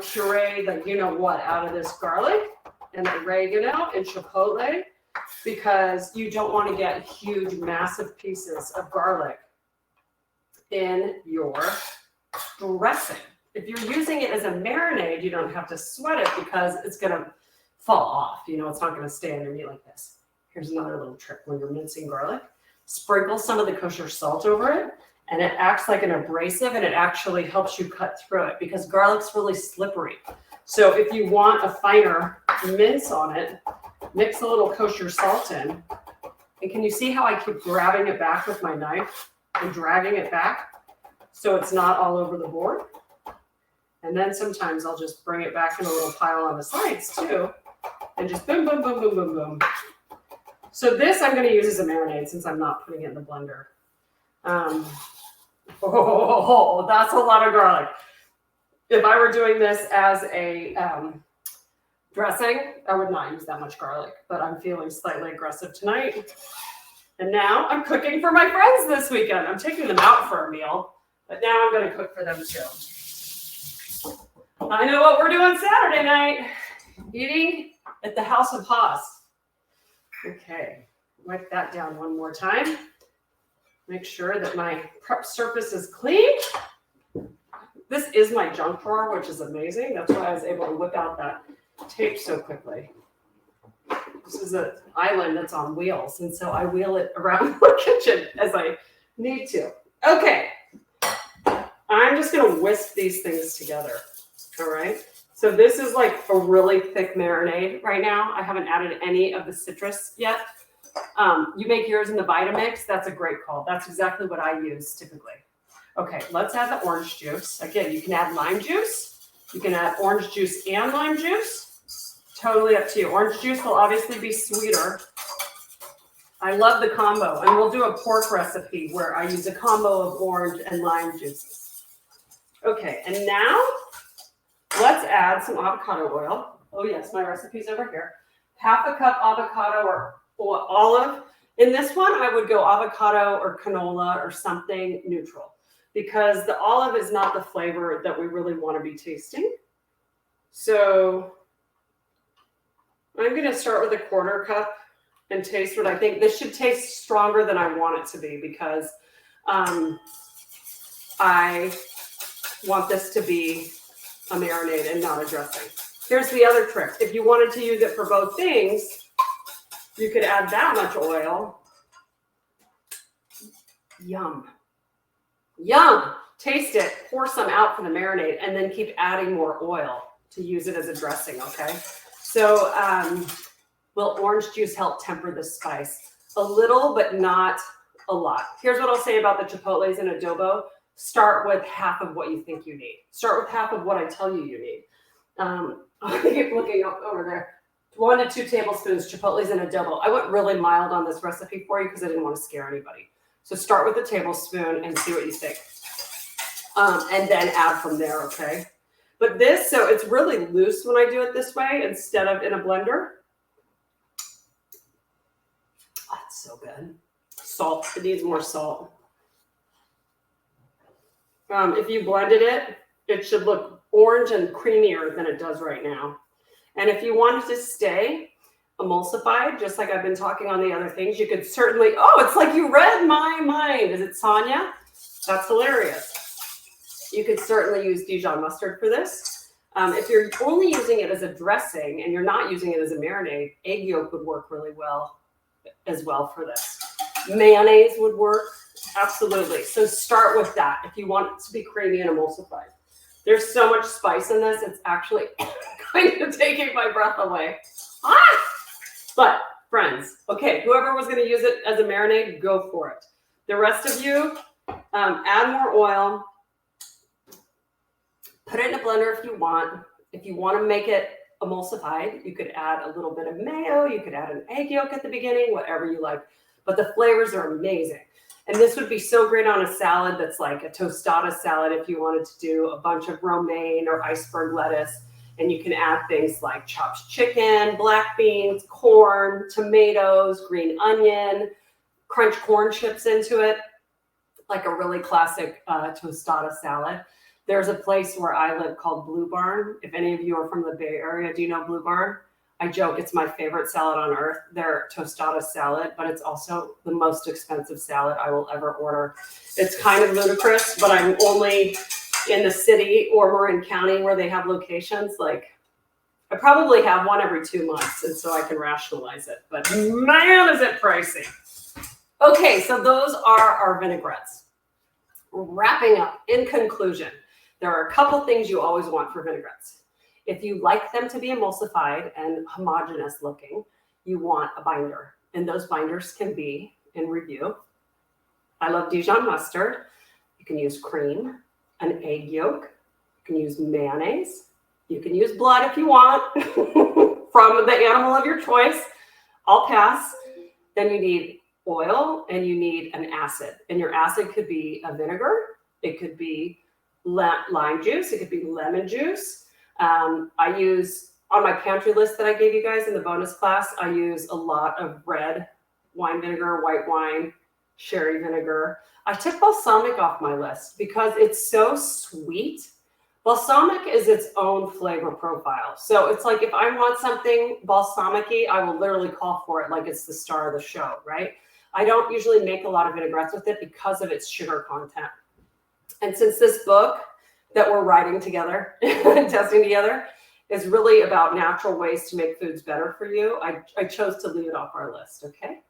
puree the you-know-what out of this garlic and oregano and chipotle because you don't want to get huge, massive pieces of garlic in your dressing. If you're using it as a marinade, you don't have to sweat it because it's going to fall off. You know, it's not going to stay underneath like this. Here's another little trick. When you're mincing garlic, sprinkle some of the kosher salt over it, and it acts like an abrasive, and it actually helps you cut through it because garlic's really slippery. So if you want a finer mince on it, mix a little kosher salt in. And can you see how I keep grabbing it back with my knife and dragging it back so it's not all over the board? And then sometimes I'll just bring it back in a little pile on the sides too. And just boom, boom, boom, boom, boom, boom. So this I'm going to use as a marinade since I'm not putting it in the blender. Oh, that's a lot of garlic. If I were doing this as a dressing, I would not use that much garlic, but I'm feeling slightly aggressive tonight. And now I'm cooking for my friends this weekend. I'm taking them out for a meal, but now I'm going to cook for them too. I know what we're doing Saturday night. Eating at the House of Haas. Okay, wipe that down one more time. Make sure that my prep surface is clean. This is my junk drawer, which is amazing. That's why I was able to whip out that tape so quickly. This is an island that's on wheels, and so I wheel it around the kitchen as I need to. Okay, I'm just gonna whisk these things together, all right? So this is like a really thick marinade right now. I haven't added any of the citrus yet. You make yours in the Vitamix, that's a great call. That's exactly what I use typically. Okay, let's add the orange juice. Again, you can add lime juice. You can add orange juice and lime juice. Totally up to you. Orange juice will obviously be sweeter. I love the combo, and we'll do a pork recipe where I use a combo of orange and lime juices. Okay, and now let's add some avocado oil. Oh yes, my recipe's over here. Half a cup avocado or olive. In this one, I would go avocado or canola or something neutral because the olive is not the flavor that we really want to be tasting. So I'm going to start with a 1/4 cup and taste what I think. This should taste stronger than I want it to be because I want this to be a marinade and not a dressing. Here's the other trick. If you wanted to use it for both things, you could add that much oil. Yum. Yum. Taste it, pour some out for the marinade, and then keep adding more oil to use it as a dressing, okay? So will orange juice help temper the spice? A little, but not a lot. Here's what I'll say about the chipotles and adobo. Start with half of what you think you need. Start with half of what I tell you you need. I keep looking up over there. 1 to 2 tablespoons chipotles and adobo. I went really mild on this recipe for you because I didn't want to scare anybody. So start with a tablespoon and see what you think. And then add from there, okay? But this, so it's really loose when I do it this way instead of in a blender. Oh, it's so good. Salt, it needs more salt. If you blended it, it should look orange and creamier than it does right now. And if you wanted to stay emulsified, just like I've been talking on the other things, you could certainly, oh, it's like you read my mind. Is it Sonia? That's hilarious. You could certainly use Dijon mustard for this. If you're only using it as a dressing and you're not using it as a marinade, egg yolk would work really well as well for this. Mayonnaise would work, absolutely. So start with that if you want it to be creamy and emulsified. There's so much spice in this, it's actually kind of taking my breath away. Ah! But friends, okay, whoever was going to use it as a marinade, go for it. The rest of you, add more oil. Put it in a blender if you want. If you want to make it emulsified, you could add a little bit of mayo. You could add an egg yolk at the beginning, whatever you like. But the flavors are amazing. And this would be so great on a salad that's like a tostada salad if you wanted to do a bunch of romaine or iceberg lettuce. And you can add things like chopped chicken, black beans, corn, tomatoes, green onion, crunch corn chips into it, like a really classic tostada salad. There's a place where I live called Blue Barn. If any of you are from the Bay Area, do you know Blue Barn? I joke it's my favorite salad on earth. Their tostada salad, but it's also the most expensive salad I will ever order. It's kind of ludicrous, but I'm only in the city or Marin County where they have locations. Like I probably have one every 2 months, and so I can rationalize it. But man, is it pricey. Okay, so those are our vinaigrettes. Wrapping up, in conclusion, there are a couple things you always want for vinaigrettes. If you like them to be emulsified and homogeneous looking, you want a binder. And those binders can be in review. I love Dijon mustard. You can use cream, an egg yolk. You can use mayonnaise. You can use blood if you want from the animal of your choice. I'll pass. Then you need oil and you need an acid. And your acid could be a vinegar. It could be lime juice. It could be lemon juice. I use, on my pantry list that I gave you guys in the bonus class, I use a lot of red wine vinegar, white wine, sherry vinegar. I took balsamic off my list because it's so sweet. Balsamic is its own flavor profile. So it's like if I want something balsamic-y, I will literally call for it like it's the star of the show, right? I don't usually make a lot of vinaigrettes with it because of its sugar content. And since this book that we're writing together and testing together is really about natural ways to make foods better for you, I chose to leave it off our list, okay?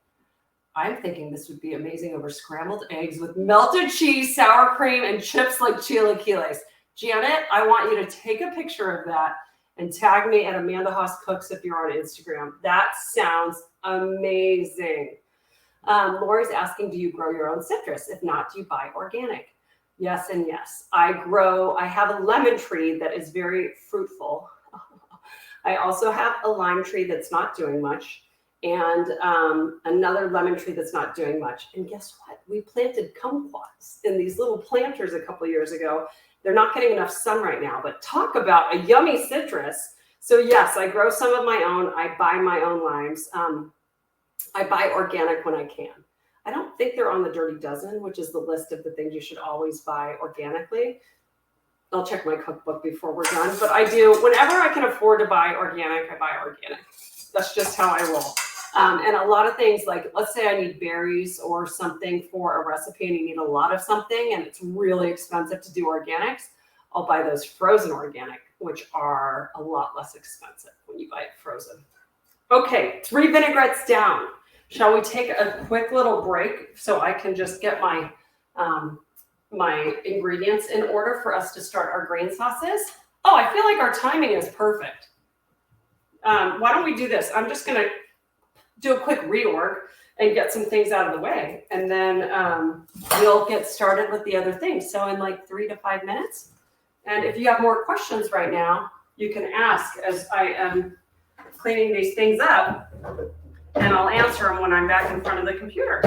I'm thinking this would be amazing over scrambled eggs with melted cheese, sour cream, and chips like chilaquiles. Janet, I want you to take a picture of that and tag me at Amanda Haas Cooks if you're on Instagram. That sounds amazing. Lori's asking, do you grow your own citrus? If not, do you buy organic? Yes and yes. I have a lemon tree that is very fruitful. I also have a lime tree that's not doing much, and another lemon tree that's not doing much. And guess what? We planted kumquats in these little planters a couple years ago. They're not getting enough sun right now, but talk about a yummy citrus. So yes, I grow some of my own. I buy my own limes. I buy organic when I can. I don't think they're on the Dirty Dozen, which is the list of the things you should always buy organically. I'll check my cookbook before we're done, but I do, whenever I can afford to buy organic, I buy organic. That's just how I roll. And a lot of things, like let's say I need berries or something for a recipe and you need a lot of something and it's really expensive to do organics, I'll buy those frozen organic, which are a lot less expensive when you buy it frozen. Okay, 3 vinaigrettes down. Shall we take a quick little break so I can just get my my ingredients in order for us to start our green sauces? Oh, I feel like our timing is perfect. Why don't we do this? I'm just going to do a quick reorg and get some things out of the way, and then we'll get started with the other things. So in like 3 to 5 minutes. And if you have more questions right now, you can ask as I am cleaning these things up, and I'll answer them when I'm back in front of the computer.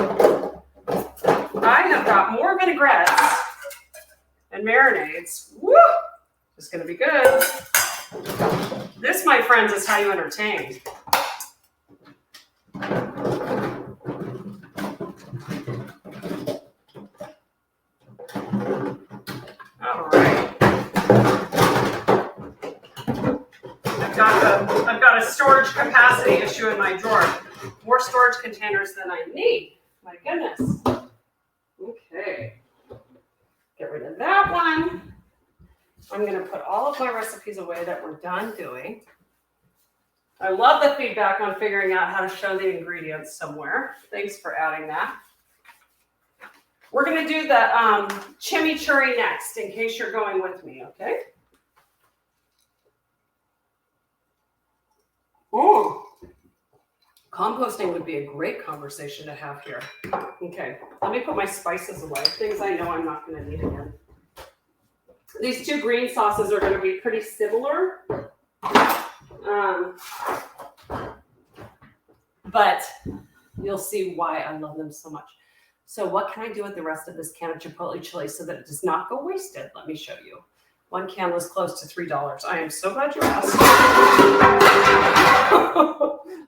I have got more vinaigrettes and marinades. Woo! It's going to be good. This, my friends, is how you entertain. All right. I've got a storage capacity issue in my drawer. More storage containers than I need. My goodness. Okay. Get rid of that one. I'm going to put all of my recipes away that we're done doing. I love the feedback on figuring out how to show the ingredients somewhere. Thanks for adding that. We're going to do the chimichurri next, in case you're going with me, okay? Oh, composting would be a great conversation to have here. Okay, let me put my spices away, things I know I'm not going to need again. These 2 green sauces are going to be pretty similar. But you'll see why I love them so much. So what can I do with the rest of this can of chipotle chili so that it does not go wasted? Let me show you. 1 can was close to $3. I am so glad you asked.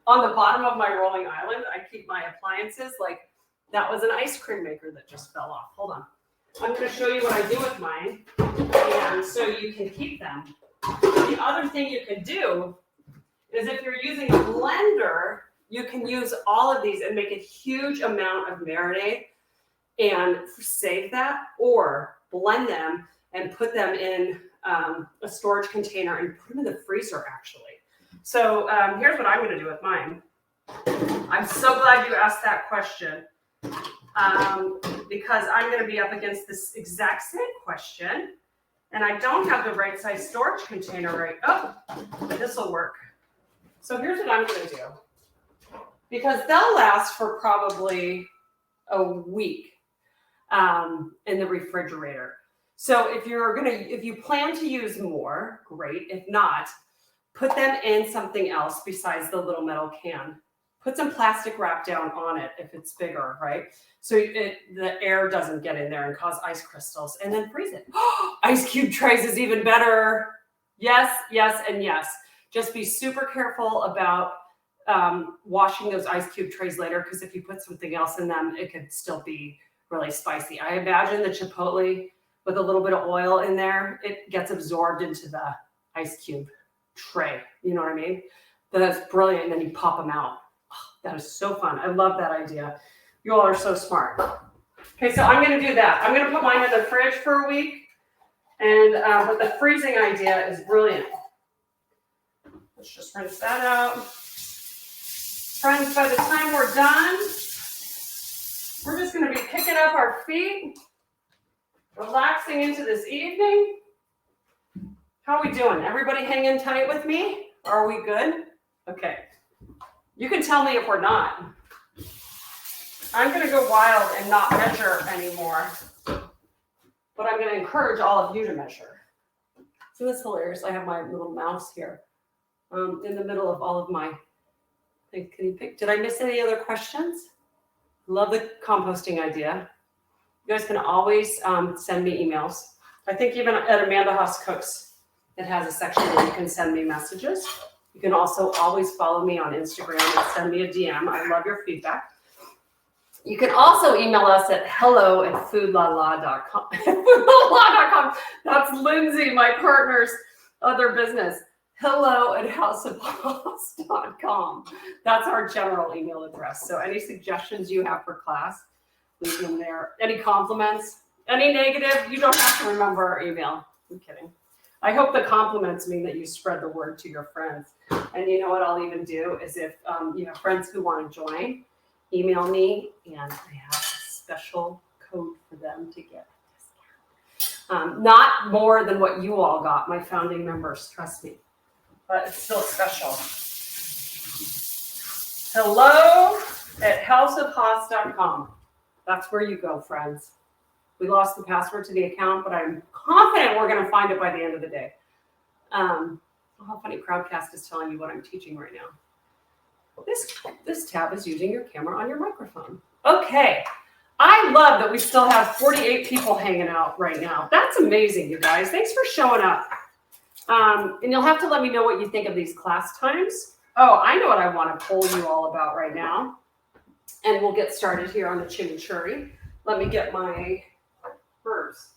On the bottom of my rolling island, I keep my appliances. Like, that was an ice cream maker that just fell off. Hold on. I'm going to show you what I do with mine, and so you can keep them. The other thing you can do is if you're using a blender, you can use all of these and make a huge amount of marinade and save that, or blend them and put them in a storage container and put them in the freezer, actually. So here's what I'm going to do with mine. I'm so glad you asked that question because I'm going to be up against this exact same question, and I don't have the right size storage container right. Oh, this will work. So here's what I'm going to do, because they'll last for probably a week in the refrigerator. So if you plan to use more, great. If not, put them in something else besides the little metal can. Put some plastic wrap down on it if it's bigger, right? So the air doesn't get in there and cause ice crystals, and then freeze it. Ice cube trays is even better. Yes, yes, and yes. Just be super careful about washing those ice cube trays later, because if you put something else in them, it could still be really spicy. I imagine the chipotle with a little bit of oil in there, it gets absorbed into the ice cube tray. You know what I mean? That's brilliant. And then you pop them out. Oh, that is so fun. I love that idea. You all are so smart. Okay, so I'm going to do that. I'm going to put mine in the fridge for a week. And but the freezing idea is brilliant. Let's just rinse that out. Friends, by the time we're done, we're just going to be picking up our feet, relaxing into this evening. How are we doing? Everybody hanging tight with me? Are we good? Okay. You can tell me if we're not. I'm going to go wild and not measure anymore, but I'm going to encourage all of you to measure. So this is hilarious. I have my little mouse here in the middle of all of my things. Can you pick? Did I miss any other questions? Love the composting idea. You guys can always send me emails. I think even at Amanda Haas Cooks, it has a section where you can send me messages. You can also always follow me on Instagram and send me a DM. I love your feedback. You can also email us at hello@foodlala.com. foodlala.com. That's Lindsay, my partner's other business. hello@houseofhaas.com. That's our general email address. So any suggestions you have for class, leave them there. Any compliments, any negative, you don't have to remember our email. I'm kidding. I hope the compliments mean that you spread the word to your friends. And you know what I'll even do is if you have friends who want to join, email me and I have a special code for them to get a discount. Not more than what you all got, my founding members, trust me. But it's still special. hello@houseofhaas.com. That's where you go, friends. We lost the password to the account, but I'm confident we're going to find it by the end of the day. Oh, how funny Crowdcast is telling you what I'm teaching right now. This tab is using your camera on your microphone. Okay. I love that we still have 48 people hanging out right now. That's amazing, you guys. Thanks for showing up. And you'll have to let me know what you think of these class times. Oh, I know what I want to poll you all about right now. And we'll get started here on the chimichurri. Let me get my herbs.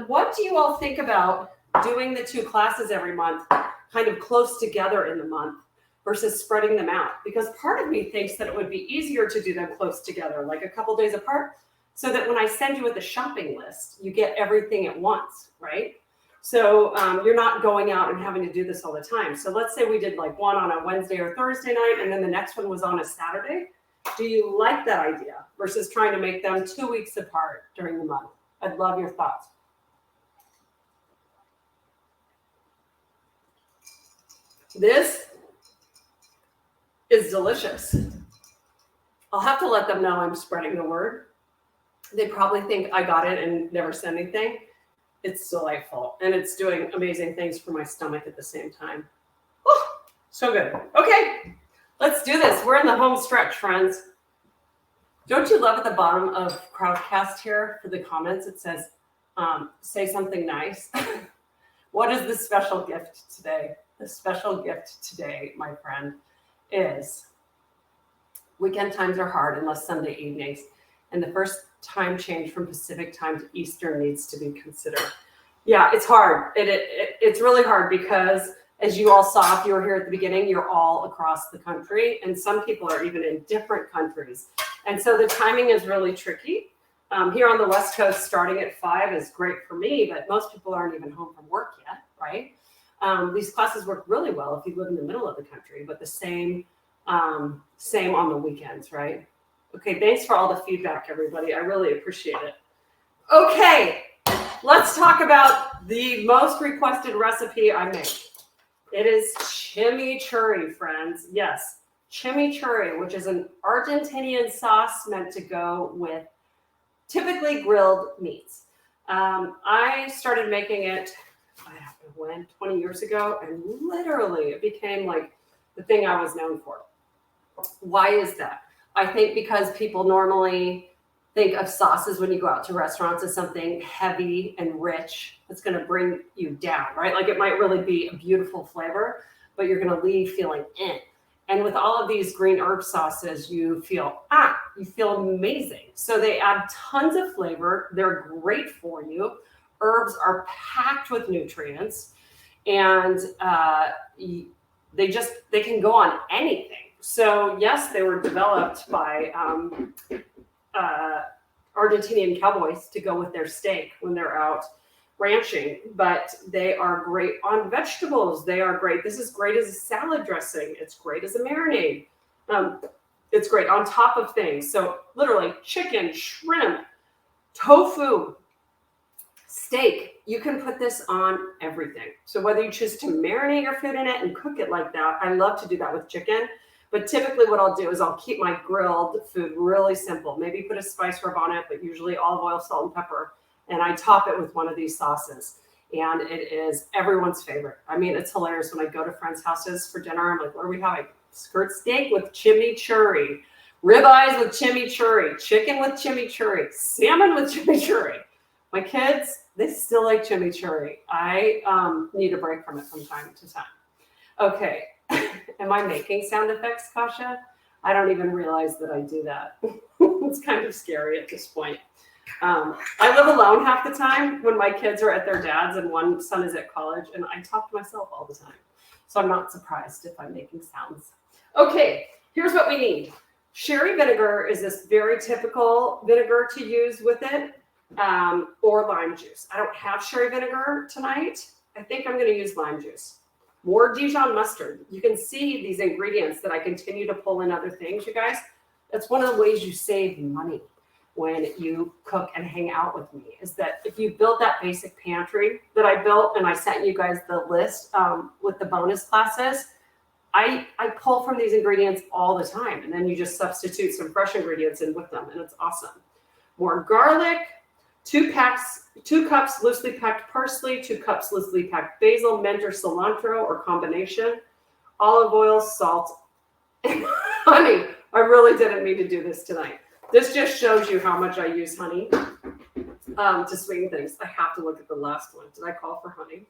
What do you all think about doing the two classes every month kind of close together in the month versus spreading them out? Because part of me thinks that it would be easier to do them close together, like a couple days apart, so that when I send you with a shopping list, you get everything at once, right? So you're not going out and having to do this all the time. So let's say we did like one on a Wednesday or Thursday night, and then the next one was on a Saturday. Do you like that idea versus trying to make them 2 weeks apart during the month? I'd love your thoughts. This is delicious. I'll have to let them know I'm spreading the word. They probably think I got it and never said anything. It's delightful, and it's doing amazing things for my stomach at the same time. Oh, so good. Okay, let's do this. We're in the home stretch, friends. Don't you love at the bottom of Crowdcast here for the comments, it says, say something nice. What is the special gift today? The special gift today, my friend, is weekend times are hard unless Sunday evenings. And the first time change from Pacific time to Eastern needs to be considered. Yeah, it's hard. It's really hard because, as you all saw, if you were here at the beginning, you're all across the country. And some people are even in different countries. And so the timing is really tricky. Here on the West Coast, starting at 5 is great for me, but most people aren't even home from work yet, right? These classes work really well if you live in the middle of the country, but the same on the weekends, right? Okay, thanks for all the feedback, everybody. I really appreciate it. Okay, let's talk about the most requested recipe I make. It is chimichurri, friends. Yes, chimichurri, which is an Argentinian sauce meant to go with typically grilled meats. I started making it, I don't know when, 20 years ago, and literally it became like the thing I was known for. Why is that? I think because people normally think of sauces when you go out to restaurants as something heavy and rich that's going to bring you down, right? Like it might really be a beautiful flavor, but you're going to leave feeling eh. And with all of these green herb sauces, you feel amazing. So they add tons of flavor. They're great for you. Herbs are packed with nutrients, and they can go on anything. So yes, they were developed by Argentinian cowboys to go with their steak when they're out ranching, but they are great on vegetables. They are great. This is great as a salad dressing. It's great as a marinade. It's great on top of things. So literally chicken, shrimp, tofu, steak, you can put this on everything. So whether you choose to marinate your food in it and cook it like that, I love to do that with chicken. But typically what I'll do is I'll keep my grilled food really simple. Maybe put a spice rub on it, but usually olive oil, salt, and pepper. And I top it with one of these sauces. And it is everyone's favorite. I mean, it's hilarious when I go to friends' houses for dinner. I'm like, what are we having? Skirt steak with chimichurri, ribeyes with chimichurri, chicken with chimichurri, salmon with chimichurri. My kids, they still like chimichurri. I need a break from it from time to time. Okay. Am I making sound effects, Kasha? I don't even realize that I do that. It's kind of scary at this point. I live alone half the time when my kids are at their dad's and one son is at college, and I talk to myself all the time. So I'm not surprised if I'm making sounds. Okay, here's what we need. Sherry vinegar is this very typical vinegar to use with it, or lime juice. I don't have sherry vinegar tonight. I think I'm going to use lime juice. More Dijon mustard. You can see these ingredients that I continue to pull in other things, you guys. That's one of the ways you save money when you cook and hang out with me, is that if you build that basic pantry that I built, and I sent you guys the list with the bonus classes, I pull from these ingredients all the time, and then you just substitute some fresh ingredients in with them, and it's awesome. More garlic, 2 cups loosely packed parsley, 2 cups loosely packed basil, mint, or cilantro, or combination, olive oil, salt, and honey. I really didn't mean to do this tonight. This just shows you how much I use honey to sweeten things. I have to look at the last one. Did I call for honey?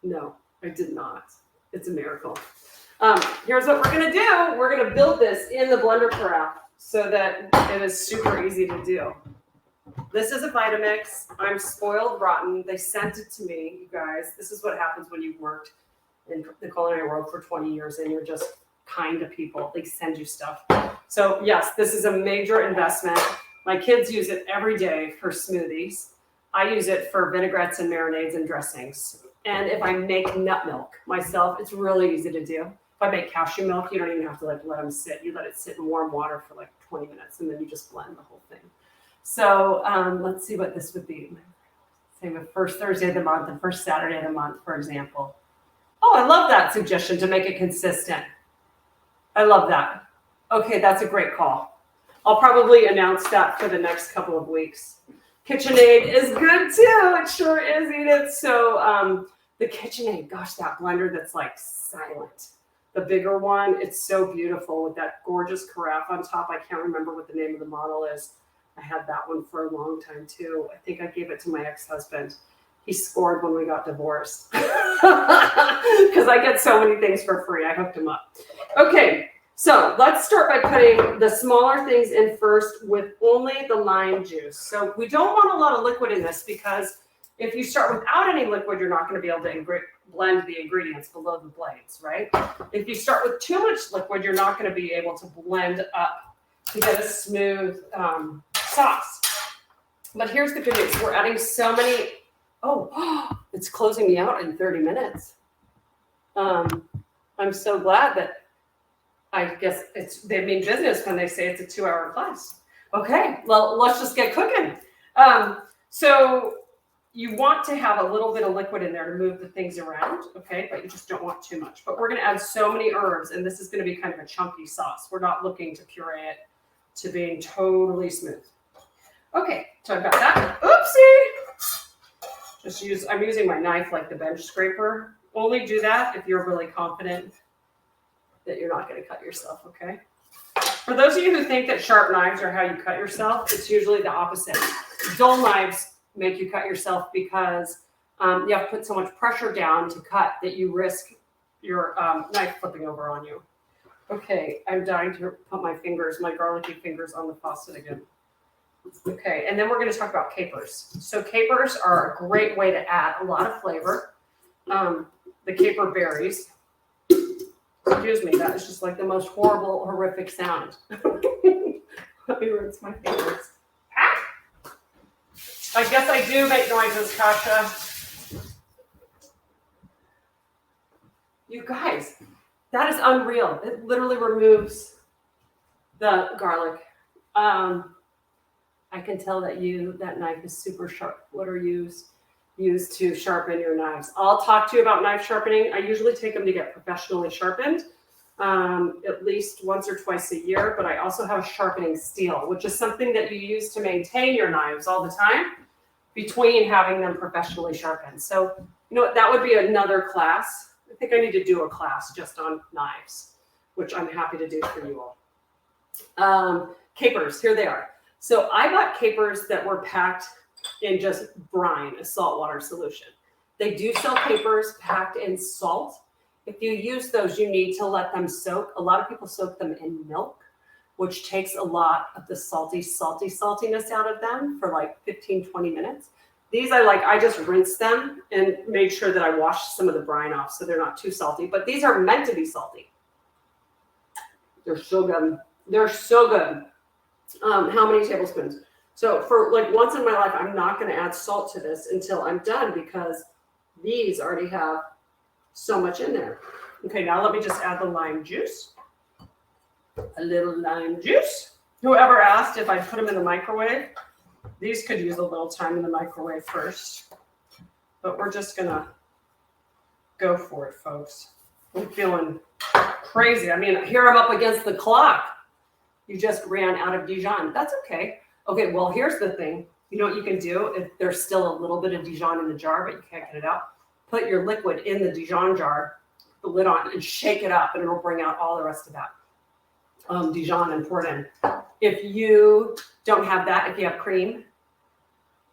No, I did not. It's a miracle. Here's what we're going to do. We're going to build this in the blender carafe so that it is super easy to do. This is a Vitamix. I'm spoiled rotten. They sent it to me, you guys. This is what happens when you've worked in the culinary world for 20 years and you're just kind to people. They send you stuff. So yes, this is a major investment. My kids use it every day for smoothies. I use it for vinaigrettes and marinades and dressings. And if I make nut milk myself, it's really easy to do. If I make cashew milk, you don't even have to let them sit. You let it sit in warm water for 20 minutes and then you just blend the whole thing. So let's see what this would be. Say the first Thursday of the month and first Saturday of the month, for example. Oh, I love that suggestion to make it consistent. I love that. Okay, that's a great call. I'll probably announce that for the next couple of weeks. KitchenAid is good too. It sure is, Edith. So the KitchenAid, gosh, that blender that's silent. The bigger one, it's so beautiful with that gorgeous carafe on top. I can't remember what the name of the model is. I had that one for a long time too. I think I gave it to my ex-husband. He scored when we got divorced because I get so many things for free. I hooked him up. Okay, so let's start by putting the smaller things in first with only the lime juice. So we don't want a lot of liquid in this because if you start without any liquid, you're not going to be able to blend the ingredients below the blades, right? If you start with too much liquid, you're not going to be able to blend up to get a smooth sauce. But here's the good news. We're adding so many. Oh, it's closing me out in 30 minutes. I'm so glad that I guess they mean business when they say it's a 2-hour class. Okay, well, let's just get cooking. So you want to have a little bit of liquid in there to move the things around, okay? But you just don't want too much. But we're going to add so many herbs, and this is going to be kind of a chunky sauce. We're not looking to puree it to being totally smooth. Okay, so I've got that. Oopsie! I'm using my knife like the bench scraper. Only do that if you're really confident that you're not going to cut yourself, okay? For those of you who think that sharp knives are how you cut yourself, it's usually the opposite. Dull knives make you cut yourself because you have to put so much pressure down to cut that you risk your knife flipping over on you. Okay, I'm dying to put my garlicky fingers on the faucet again. Okay, and then we're going to talk about capers. So capers are a great way to add a lot of flavor. The caper berries. Excuse me, that is just the most horrible, horrific sound. Let me rinse my fingers. I guess I do make noises, Kasha. You guys, that is unreal. It literally removes the garlic. I can tell that that knife is super sharp. What are used to sharpen your knives? I'll talk to you about knife sharpening. I usually take them to get professionally sharpened at least once or twice a year, but I also have a sharpening steel, which is something that you use to maintain your knives all the time between having them professionally sharpened. So, you know, that would be another class. I think I need to do a class just on knives, which I'm happy to do for you all. Capers, here they are. So I bought capers that were packed in just brine, a saltwater solution. They do sell capers packed in salt. If you use those, you need to let them soak. A lot of people soak them in milk, which takes a lot of the saltiness out of them for like 15, 20 minutes. These I just rinse them and made sure that I washed some of the brine off so they're not too salty. But these are meant to be salty. They're so good. They're so good. How many tablespoons? So for like once in my life, I'm not going to add salt to this until I'm done because these already have so much in there. Okay, now let me just add the lime juice. A little lime juice. Whoever asked if I'd put them in the microwave, these could use a little time in the microwave first. But we're just going to go for it, folks. I'm feeling crazy. I mean, here I'm up against the clock. You just ran out of Dijon. That's okay. Okay, well, here's the thing. You know what you can do if there's still a little bit of Dijon in the jar, but you can't get it out? Put your liquid in the Dijon jar, the lid on, and shake it up, and it'll bring out all the rest of that Dijon and pour it in. If you don't have that, if you have cream,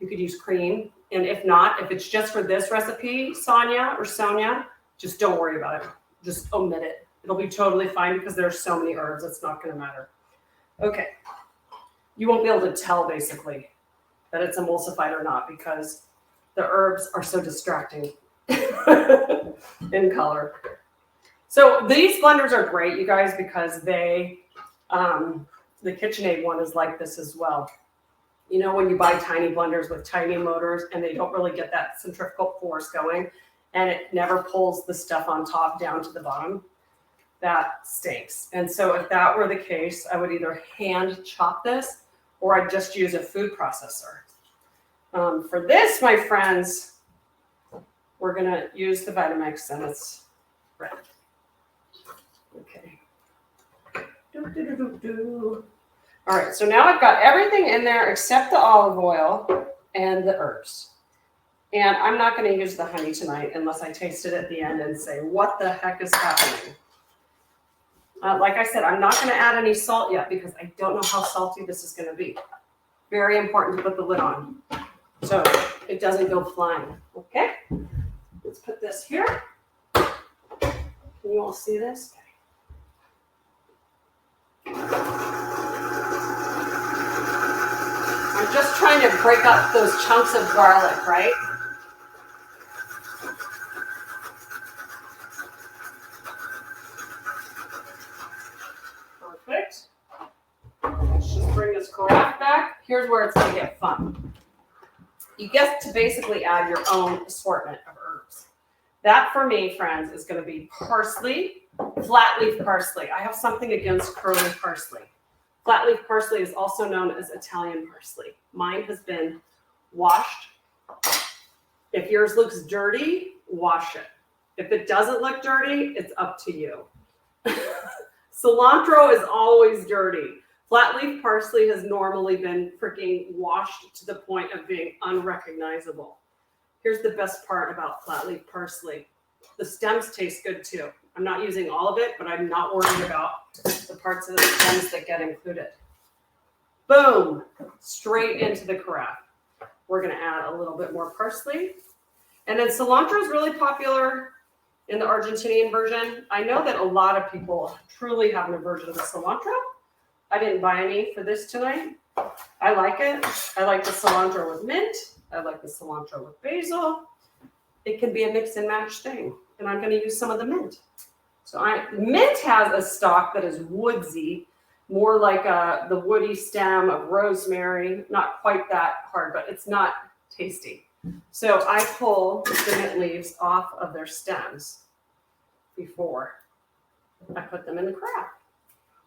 you could use cream. And if not, if it's just for this recipe, Sonia, just don't worry about it. Just omit it. It'll be totally fine because there's so many herbs. It's not going to matter. Okay. You won't be able to tell, basically, that it's emulsified or not because the herbs are so distracting in color. So these blenders are great, you guys, because they, the KitchenAid one is like this as well. You know, when you buy tiny blenders with tiny motors and they don't really get that centrifugal force going and it never pulls the stuff on top down to the bottom, that stinks. And so if that were the case, I would either hand chop this or I'd just use a food processor. For this, my friends, we're going to use the Vitamix and it's red. Okay. All right, so now I've got everything in there except the olive oil and the herbs. And I'm not going to use the honey tonight unless I taste it at the end and say, what the heck is happening? Like I said, I'm not going to add any salt yet because I don't know how salty this is going to be. Very important to put the lid on so it doesn't go flying. Okay, let's put this here. Can you all see this? Okay. I'm just trying to break up those chunks of garlic, right? Perfect. Let's just bring this carafe back. Here's where it's going to get fun. You get to basically add your own assortment of herbs. That, for me, friends, is going to be parsley, flat leaf parsley. I have something against curly parsley. Flat leaf parsley is also known as Italian parsley. Mine has been washed. If yours looks dirty, wash it. If it doesn't look dirty, it's up to you. Cilantro is always dirty. Flat leaf parsley has normally been freaking washed to the point of being unrecognizable. Here's the best part about flat leaf parsley. The stems taste good too. I'm not using all of it, but I'm not worried about the parts of the stems that get included. Boom, straight into the carafe. We're gonna add a little bit more parsley. And then cilantro is really popular in the Argentinian version. I know that a lot of people truly have an aversion to cilantro. I didn't buy any for this tonight. I like it. I like the cilantro with mint. I like the cilantro with basil. It can be a mix and match thing. And I'm going to use some of the mint. So mint has a stalk that is woodsy, more like the woody stem of rosemary. Not quite that hard, but it's not tasty. So I pull the mint leaves off of their stems before I put them in the crab.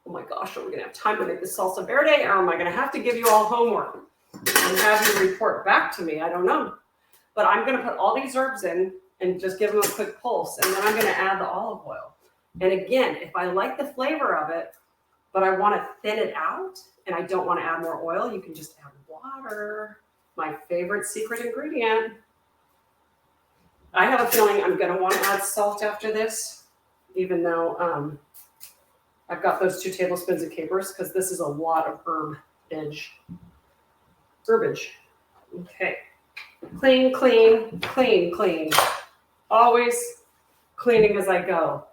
Oh my gosh, are we gonna have time to make this salsa verde, or am I gonna have to give you all homework and have you report back to me? I don't know. But I'm gonna put all these herbs in and just give them a quick pulse, and then I'm gonna add the olive oil. And again, if I like the flavor of it, but I wanna thin it out, and I don't wanna add more oil, you can just add water. My favorite secret ingredient. I have a feeling I'm gonna wanna add salt after this, even though I've got those 2 tablespoons of capers, because this is a lot of herbage. Okay. Clean, clean, clean, clean. Always cleaning as I go.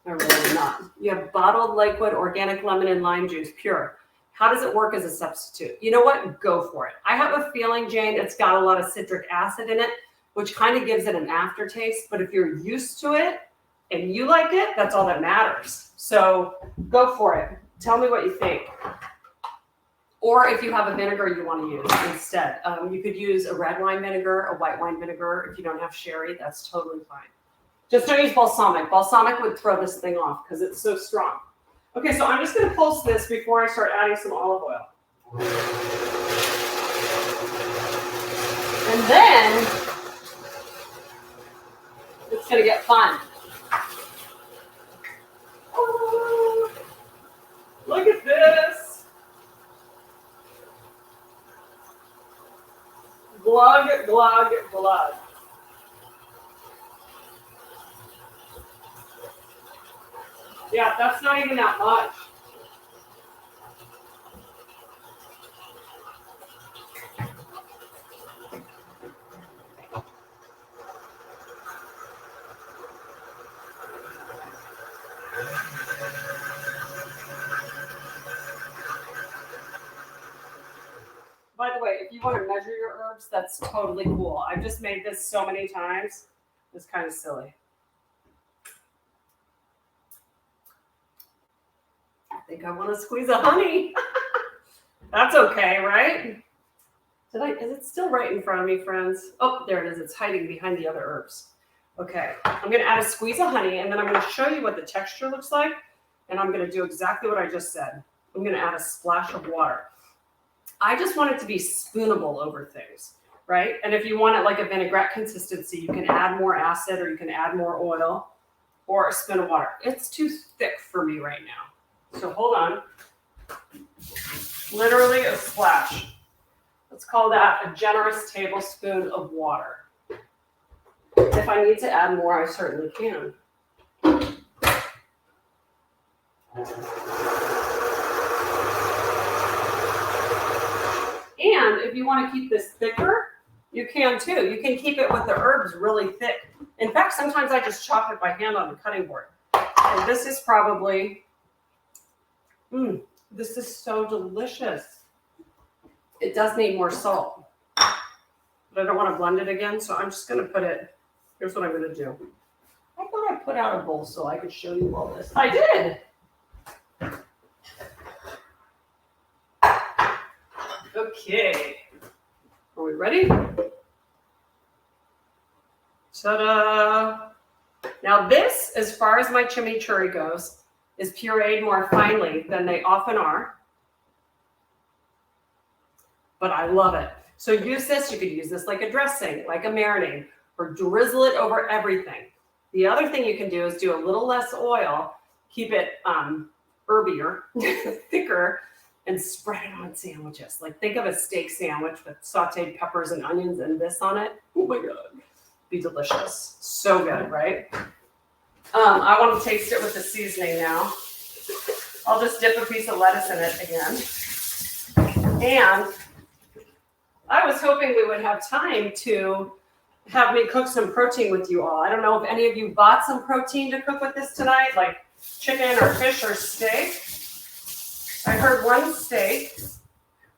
I really am not. You have bottled liquid organic lemon and lime juice, pure. How does it work as a substitute? You know what? Go for it. I have a feeling, Jane, it's got a lot of citric acid in it, which kind of gives it an aftertaste. But if you're used to it and you like it, that's all that matters. So go for it. Tell me what you think. Or if you have a vinegar you want to use instead. You could use a red wine vinegar, a white wine vinegar. If you don't have sherry, that's totally fine. Just don't use balsamic. Balsamic would throw this thing off because it's so strong. Okay, so I'm just going to pulse this before I start adding some olive oil. And then it's going to get fun. Oh, look at this. Glug, glug, glug. Yeah, that's not even that much. By the way, if you want to measure your herbs, that's totally cool. I've just made this so many times. It's kind of silly. I think I want to squeeze a honey. That's okay, right? Is it still right in front of me, friends? Oh, there it is. It's hiding behind the other herbs. Okay, I'm going to add a squeeze of honey, and then I'm going to show you what the texture looks like, and I'm going to do exactly what I just said. I'm going to add a splash of water. I just want it to be spoonable over things, right? And if you want it like a vinaigrette consistency, you can add more acid or you can add more oil or a spoon of water. It's too thick for me right now. So hold on. Literally a splash. Let's call that a generous tablespoon of water. If I need to add more, I certainly can. And if you want to keep this thicker, you can too. You can keep it with the herbs really thick. In fact, sometimes I just chop it by hand on the cutting board. And this is probably, this is so delicious. It does need more salt, but I don't want to blend it again. So I'm just going to put it, here's what I'm going to do. I thought I put out a bowl so I could show you all this. I did. Okay, are we ready? Ta-da! Now this, as far as my chimichurri goes, is pureed more finely than they often are. But I love it. So use this, you could use this like a dressing, like a marinade, or drizzle it over everything. The other thing you can do is do a little less oil, keep it herbier, thicker, and spread it on sandwiches. Like think of a steak sandwich with sauteed peppers and onions and this on it. Oh my God, be delicious. So good, right? I want to taste it with the seasoning now. I'll just dip a piece of lettuce in it again. And I was hoping we would have time to have me cook some protein with you all. I don't know if any of you bought some protein to cook with this tonight, like chicken or fish or steak. I heard one steak.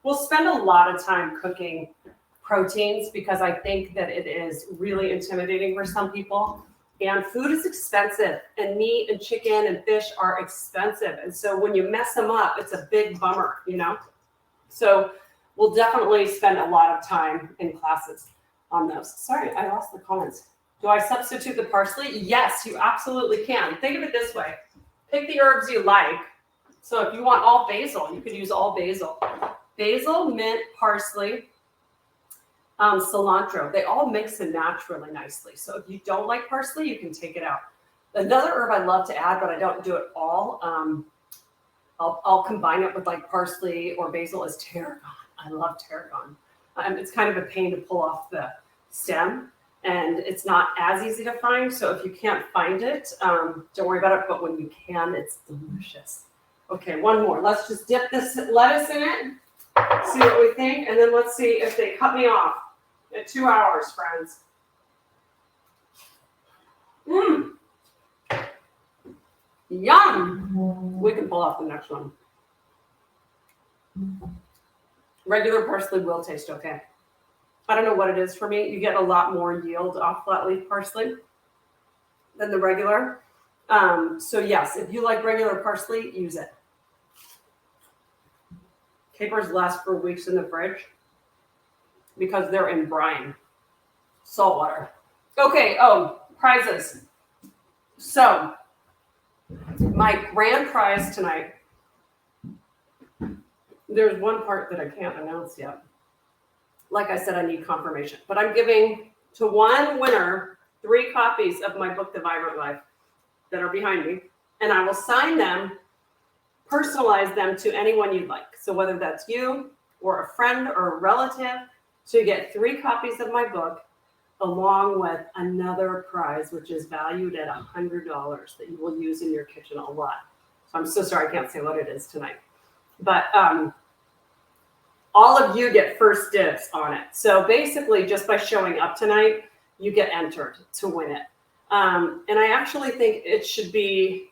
We'll spend a lot of time cooking proteins because I think that it is really intimidating for some people. And food is expensive, and meat and chicken and fish are expensive. And so when you mess them up, it's a big bummer, you know? So we'll definitely spend a lot of time in classes on those. Sorry, I lost the comments. Do I substitute the parsley? Yes, you absolutely can. Think of it this way. Pick the herbs you like. So if you want all basil, you could use all basil. Basil, mint, parsley, cilantro. They all mix in naturally nicely. So if you don't like parsley, you can take it out. Another herb I love to add, but I don't do it all, I'll combine it with like parsley or basil is tarragon. I love tarragon. It's kind of a pain to pull off the stem, and it's not as easy to find. So if you can't find it, don't worry about it. But when you can, it's delicious. Okay, one more. Let's just dip this lettuce in it, see what we think, and then let's see if they cut me off at 2 hours, friends. Yum! We can pull off the next one. Regular parsley will taste okay. I don't know what it is for me. You get a lot more yield off flat leaf parsley than the regular. So yes, if you like regular parsley, use it. Capers last for weeks in the fridge because they're in brine, salt water. Okay, prizes. So my grand prize tonight, there's one part that I can't announce yet. Like I said, I need confirmation. But I'm giving to one winner 3 copies of my book, The Vibrant Life, that are behind me. And I will sign them, personalize them to anyone you'd like. So whether that's you or a friend or a relative, so you get 3 copies of my book, along with another prize, which is valued at $100 that you will use in your kitchen a lot. So I'm so sorry I can't say what it is tonight. But all of you get first dibs on it. So basically, just by showing up tonight, you get entered to win it. And I actually think it should be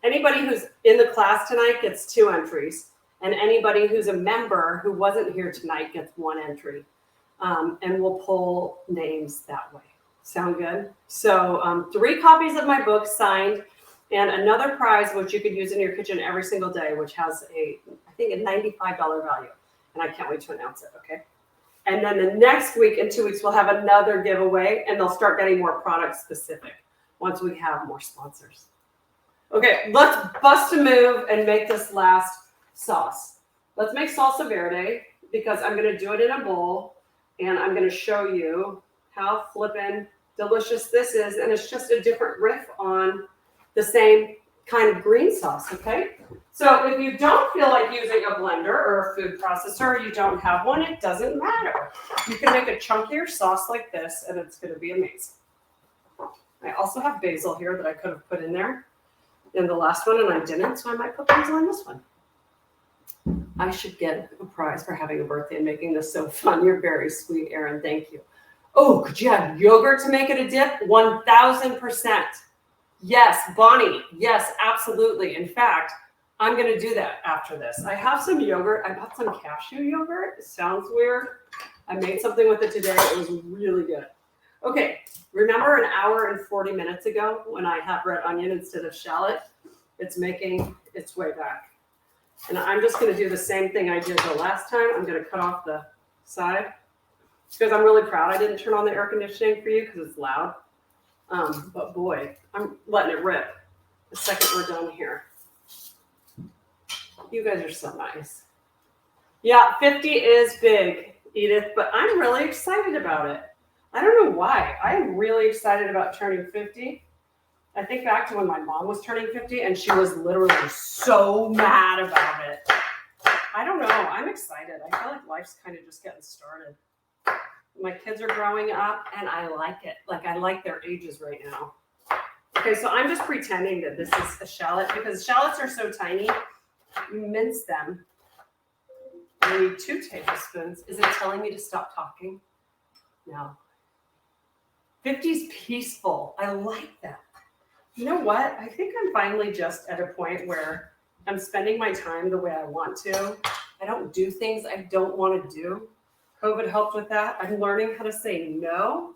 anybody who's in the class tonight gets 2 entries. And anybody who's a member who wasn't here tonight gets 1 entry. And we'll pull names that way. Sound good? So 3 copies of my book signed, and another prize which you could use in your kitchen every single day, which has I think a $95 value. And I can't wait to announce it, okay? And then the next week, in 2 weeks, we'll have another giveaway, and they'll start getting more product specific once we have more sponsors. Okay, let's bust a move and make this last sauce. Let's make salsa verde, because I'm gonna do it in a bowl, and I'm gonna show you how flippin' delicious this is, and it's just a different riff on the same kind of green sauce, okay? So if you don't feel like using a blender or a food processor, or you don't have one, it doesn't matter. You can make a chunkier sauce like this, and it's gonna be amazing. I also have basil here that I could have put in there in the last one, and I didn't, so I might put basil in this one. I should get a prize for having a birthday and making this so fun. You're very sweet, Erin. Thank you. Oh, could you have yogurt to make it a dip? 1000%. Yes, Bonnie. Yes, absolutely. In fact, I'm going to do that after this. I have some yogurt. I bought some cashew yogurt. It sounds weird. I made something with it today. It was really good. Okay, remember an hour and 40 minutes ago when I had red onion instead of shallot? It's making its way back. And I'm just going to do the same thing I did the last time. I'm going to cut off the side because I'm really proud I didn't turn on the air conditioning for you because it's loud. But boy, I'm letting it rip the second we're done here. You guys are so nice. Yeah, 50 is big, Edith, but I'm really excited about it. I don't know why. I am really excited about turning 50. I think back to when my mom was turning 50 and she was literally so mad about it. I don't know. I'm excited. I feel like life's kind of just getting started. My kids are growing up and I like it. Like I like their ages right now. Okay, so I'm just pretending that this is a shallot because shallots are so tiny. You mince them. I need 2 tablespoons. Is it telling me to stop talking? No. 50's peaceful. I like that. You know what? I think I'm finally just at a point where I'm spending my time the way I want to. I don't do things I don't want to do. COVID helped with that. I'm learning how to say no,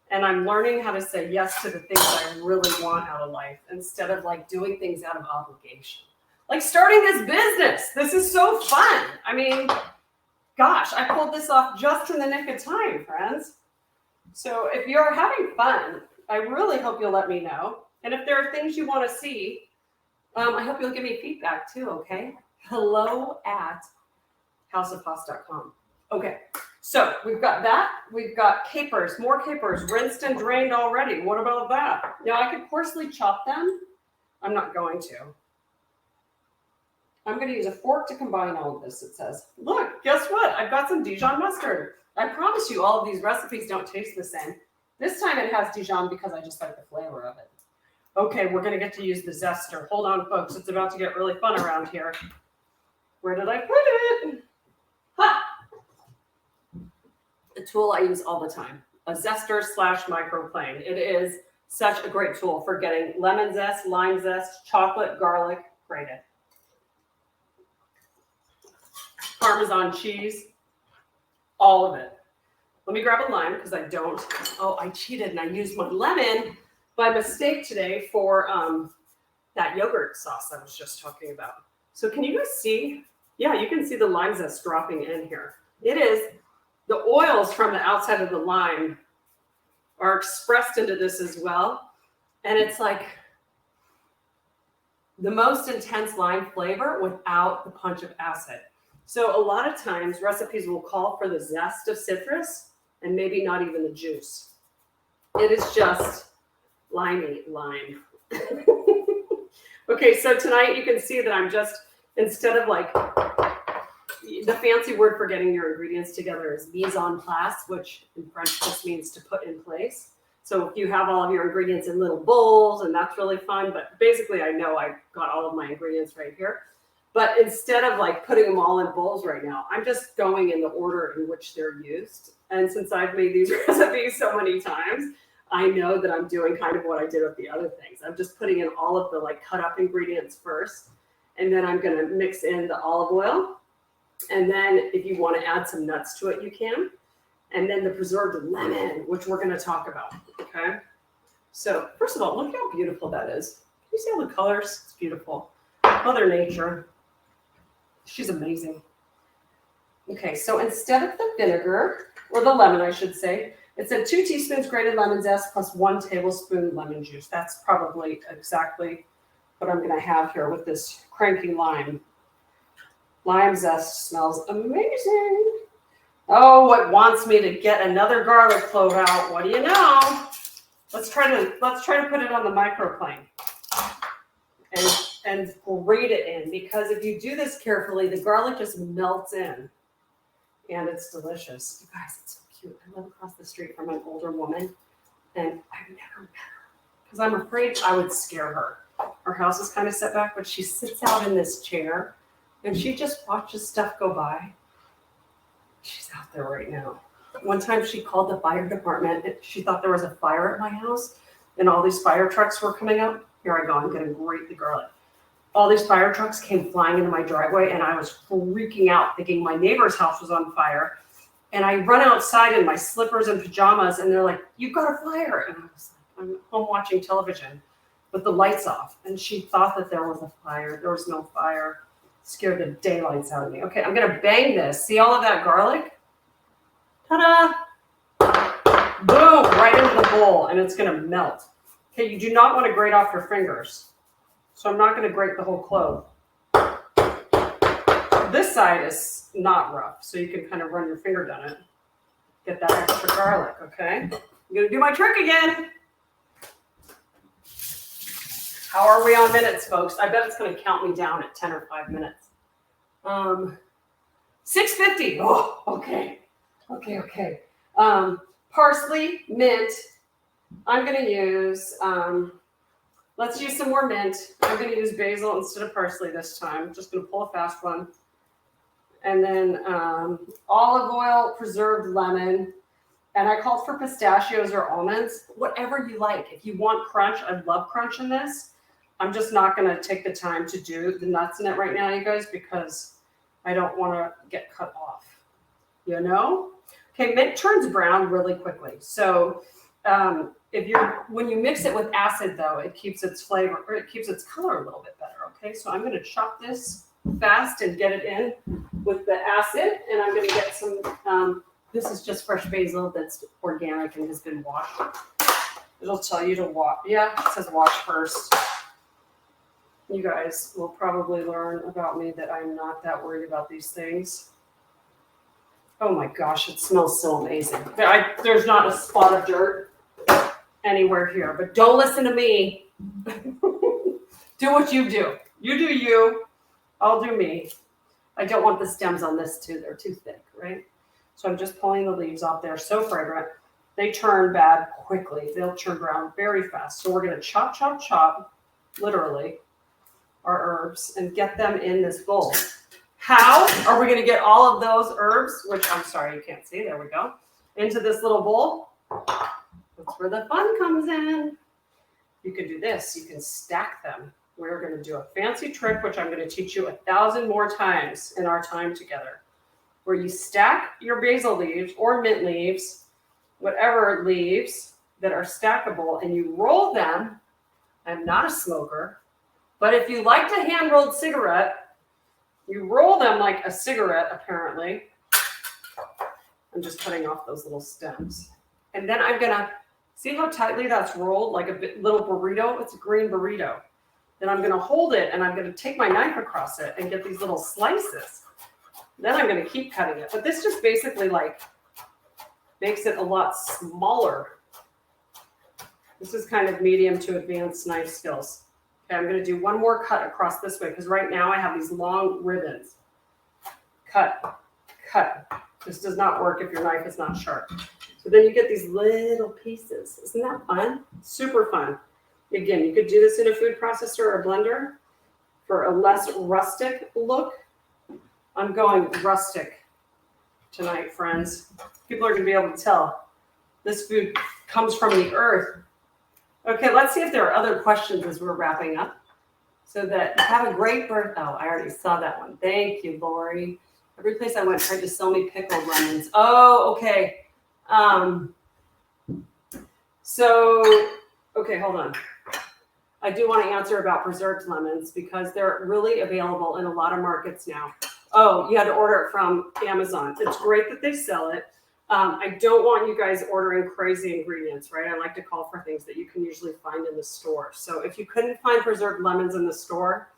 and I'm learning how to say yes to the things I really want out of life instead of like doing things out of obligation. Like starting this business. This is so fun. I mean, Gosh, I pulled this off just in the nick of time, friends. So if you're having fun, I really hope you'll let me know. And if there are things you want to see, I hope you'll give me feedback too, okay? hello@houseofhaas.com. Okay, so we've got that. We've got capers, more capers, rinsed and drained already. What about that? Now I could coarsely chop them. I'm not going to. I'm going to use a fork to combine all of this, it says. Look, guess what? I've got some Dijon mustard. I promise you all of these recipes don't taste the same. This time it has Dijon because I just like the flavor of it. Okay, we're going to get to use the zester. Hold on, folks. It's about to get really fun around here. Where did I put it? Ha! A tool I use all the time. A zester / microplane. It is such a great tool for getting lemon zest, lime zest, chocolate, garlic, grated. Parmesan cheese, all of it. Let me grab a lime because I don't. Oh, I cheated and I used my lemon by mistake today for that yogurt sauce I was just talking about. So can you guys see? Yeah, you can see the lime zest dropping in here. It is, the oils from the outside of the lime are expressed into this as well. And it's like the most intense lime flavor without the punch of acid. So a lot of times recipes will call for the zest of citrus and maybe not even the juice. It is just limey lime. Okay, so tonight you can see that I'm just, instead of like, the fancy word for getting your ingredients together is mise en place, which in French just means to put in place. So if you have all of your ingredients in little bowls, and that's really fun, but basically I know I've got all of my ingredients right here. But instead of like putting them all in bowls right now, I'm just going in the order in which they're used. And since I've made these recipes so many times, I know that I'm doing kind of what I did with the other things. I'm just putting in all of the like cut up ingredients first, and then I'm gonna mix in the olive oil. And then if you want to add some nuts to it, you can. And then the preserved lemon, which we're going to talk about, okay? So first of all, look how beautiful that is. Can you see all the colors? It's beautiful. Mother Nature. She's amazing. Okay, so instead of the vinegar, or the lemon, I should say, it said 2 teaspoons grated lemon zest plus 1 tablespoon lemon juice. That's probably exactly what I'm going to have here with this cranky lime. Lime zest smells amazing. Oh, it wants me to get another garlic clove out. What do you know? Let's try to put it on the microplane and grate it in, because if you do this carefully, the garlic just melts in and it's delicious. You guys, it's so cute. I live across the street from an older woman, and I've never met her because I'm afraid I would scare her. Her house is kind of set back, but she sits out in this chair and she just watches stuff go by. She's out there right now. One time she called the fire department. She thought there was a fire at my house and all these fire trucks were coming up. Here I go. I'm going to grate the garlic. All these fire trucks came flying into my driveway, and I was freaking out thinking my neighbor's house was on fire. And I run outside in my slippers and pajamas, and they're like, "You've got a fire." And I was like, I'm home watching television with the lights off. And she thought that there was a fire. There was no fire. Scared the daylights out of me. Okay, I'm going to bang this. See all of that garlic? Ta-da! Boom! Right into the bowl, and it's going to melt. Okay, you do not want to grate off your fingers. So I'm not going to grate the whole clove. This side is not rough, so you can kind of run your finger down it. Get that extra garlic, okay? I'm going to do my trick again. How are we on minutes, folks? I bet it's going to count me down at 10 or 5 minutes. 6:50. Oh, okay. Okay. Parsley, mint. I'm going to use, let's use some more mint. I'm going to use basil instead of parsley this time. I'm just going to pull a fast one. And then olive oil, preserved lemon. And I called for pistachios or almonds, whatever you like. If you want crunch, I love crunch in this. I'm just not going to take the time to do the nuts in it right now, you guys, because I don't want to get cut off, you know? Okay, mint turns brown really quickly. So when you mix it with acid, though, it keeps its flavor, or it keeps its color a little bit better, okay? So I'm going to chop this fast and get it in with the acid. And I'm going to get some, this is just fresh basil that's organic and has been washed. It'll tell you to wash. Yeah, it says wash first. You guys will probably learn about me that I'm not that worried about these things. Oh my gosh, it smells so amazing. There's not a spot of dirt anywhere here, but don't listen to me. Do what you do. You do you. I'll do me. I don't want the stems on this too. They're too thick, right? So I'm just pulling the leaves off. They're so fragrant. They turn bad quickly. They'll turn brown very fast. So we're going to chop, chop, chop, literally, our herbs and get them in this bowl. How are we going to get all of those herbs, which I'm sorry you can't see, there we go, into this little bowl? That's where the fun comes in. You can do this. You can stack them. We're going to do a fancy trick, which I'm going to teach you 1,000 more times in our time together, where you stack your basil leaves or mint leaves, whatever leaves that are stackable, and you roll them. I'm not a smoker, but if you like to hand-rolled cigarette, you roll them like a cigarette, apparently. I'm just cutting off those little stems. And then I'm going to, see how tightly that's rolled, like a little burrito? It's a green burrito. Then I'm going to hold it, and I'm going to take my knife across it and get these little slices. Then I'm going to keep cutting it. But this just basically like makes it a lot smaller. This is kind of medium to advanced knife skills. Okay, I'm going to do one more cut across this way because right now I have these long ribbons. Cut, cut. This does not work if your knife is not sharp. So then you get these little pieces. Isn't that fun? Super fun. Again, you could do this in a food processor or a blender for a less rustic look. I'm going rustic tonight, friends. People are going to be able to tell this food comes from the earth. Okay, let's see if there are other questions as we're wrapping up. So that have a great birthday. Oh, I already saw that one. Thank you, Lori. Every place I went tried to sell me pickled lemons. Oh, okay. Okay, hold on. I do want to answer about preserved lemons because they're really available in a lot of markets now. Oh, you had to order it from Amazon. It's great that they sell it. I don't want you guys ordering crazy ingredients, right? I like to call for things that you can usually find in the store. So if you couldn't find preserved lemons in the store,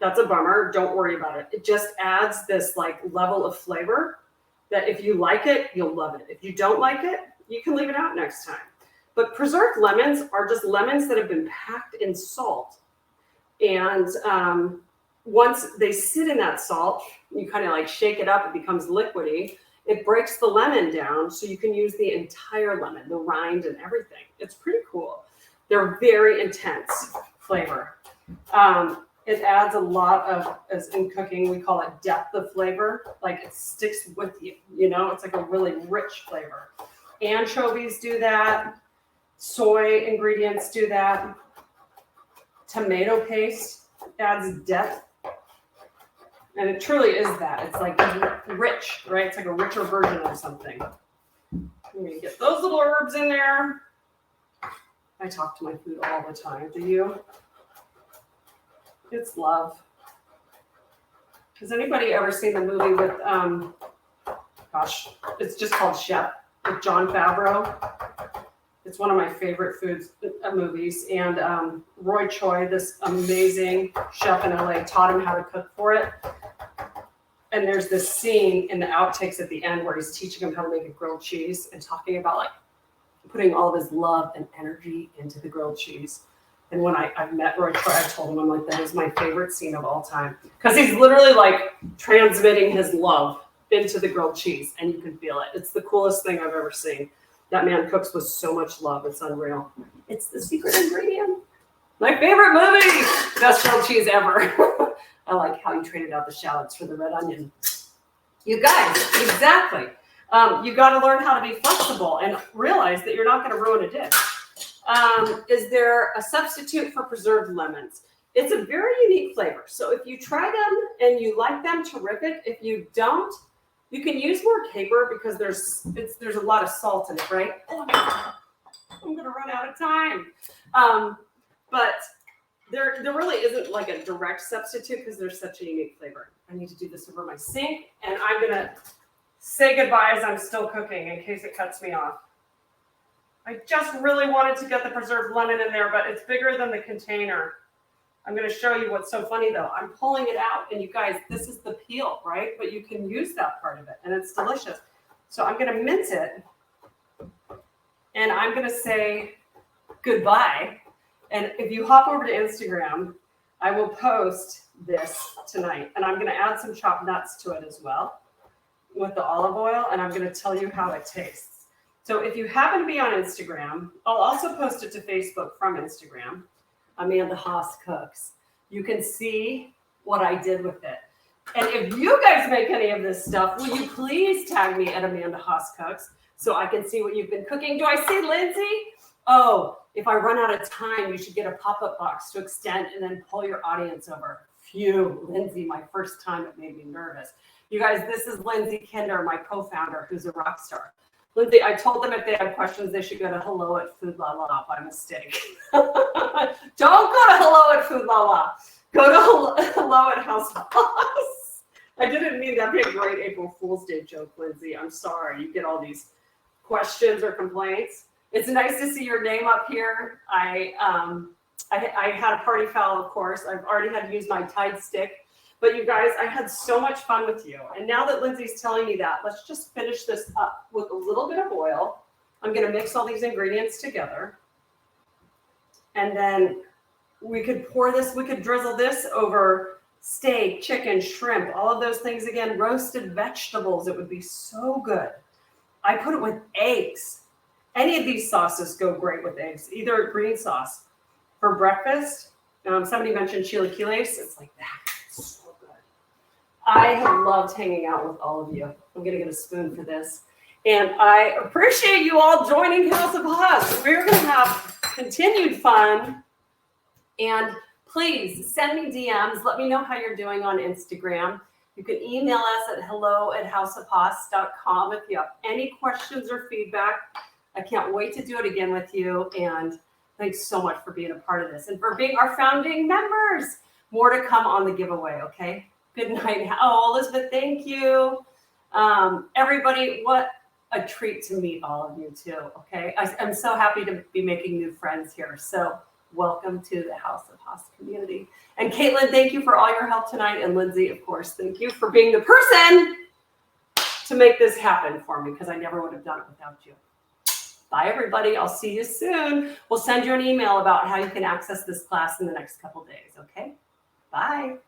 that's a bummer. Don't worry about it. It just adds this like level of flavor that if you like it, you'll love it. If you don't like it, you can leave it out next time. But preserved lemons are just lemons that have been packed in salt. And once they sit in that salt, you kind of like shake it up, it becomes liquidy. It breaks the lemon down so you can use the entire lemon, the rind and everything. It's pretty cool. They're very intense flavor. It adds a lot of, as in cooking, we call it depth of flavor. Like it sticks with you, you know? It's like a really rich flavor. Anchovies do that. Soy ingredients do that. Tomato paste adds depth. And it truly is that. It's like rich, right? It's like a richer version of something. I'm going to get those little herbs in there. I talk to my food all the time. Do you? It's love. Has anybody ever seen the movie with, it's just called Chef with Jon Favreau? It's one of my favorite movies. And Roy Choi, this amazing chef in LA, taught him how to cook for it. And there's this scene in the outtakes at the end where he's teaching him how to make a grilled cheese and talking about like putting all of his love and energy into the grilled cheese. And when I met Roy Choi, I told him, I'm like, that is my favorite scene of all time. Because he's literally like transmitting his love into the grilled cheese and you can feel it. It's the coolest thing I've ever seen. That man cooks with so much love. It's unreal. It's the secret ingredient. My favorite movie. Best grilled cheese ever. I like how you traded out the shallots for the red onion. You guys, exactly. You got to learn how to be flexible and realize that you're not going to ruin a dish. Is there a substitute for preserved lemons? It's a very unique flavor. So if you try them and you like them, terrific. If you don't, you can use more caper because there's a lot of salt in it, right? Oh, I'm going to run out of time. But There really isn't like a direct substitute because there's such a unique flavor. I need to do this over my sink, and I'm gonna say goodbye as I'm still cooking in case it cuts me off. I just really wanted to get the preserved lemon in there, but it's bigger than the container. I'm gonna show you what's so funny though. I'm pulling it out, and you guys, this is the peel, right? But you can use that part of it, and it's delicious. So I'm gonna mince it, and I'm gonna say goodbye. And if you hop over to Instagram, I will post this tonight. And I'm going to add some chopped nuts to it as well with the olive oil. And I'm going to tell you how it tastes. So if you happen to be on Instagram, I'll also post it to Facebook from Instagram, Amanda Haas Cooks. You can see what I did with it. And if you guys make any of this stuff, will you please tag me at Amanda Haas Cooks so I can see what you've been cooking? Do I see Lindsay? Oh, if I run out of time, you should get a pop-up box to extend and then pull your audience over. Phew, Lindsay, my first time, it made me nervous. You guys, this is Lindsay Kinder, my co-founder, who's a rock star. Lindsay, I told them if they had questions, they should go to hello at Food La La by mistake. Don't go to hello at Food La La. Go to hello at House of Haas. I didn't mean that'd be a great April Fool's Day joke, Lindsay. I'm sorry. You get all these questions or complaints. It's nice to see your name up here. I had a party foul, of course. I've already had to use my Tide stick. But you guys, I had so much fun with you. And now that Lindsay's telling me that, let's just finish this up with a little bit of oil. I'm going to mix all these ingredients together. And then we could pour this, we could drizzle this over steak, chicken, shrimp, all of those things again, roasted vegetables. It would be so good. I put it with eggs. Any of these sauces go great with eggs, either green sauce. For breakfast, somebody mentioned chilaquiles. It's like that. It's so good. I have loved hanging out with all of you. I'm going to get a spoon for this. And I appreciate you all joining House of Haas. We're going to have continued fun. And please send me DMs. Let me know how you're doing on Instagram. You can email us at hello@houseofhaas.com if you have any questions or feedback. I can't wait to do it again with you. And thanks so much for being a part of this and for being our founding members. More to come on the giveaway, okay? Good night. Oh, Elizabeth, thank you. Everybody, what a treat to meet all of you too, okay? I'm so happy to be making new friends here. So welcome to the House of Haas community. And Caitlin, thank you for all your help tonight. And Lindsay, of course, thank you for being the person to make this happen for me because I never would have done it without you. Bye, everybody. I'll see you soon. We'll send you an email about how you can access this class in the next couple days, okay? Bye.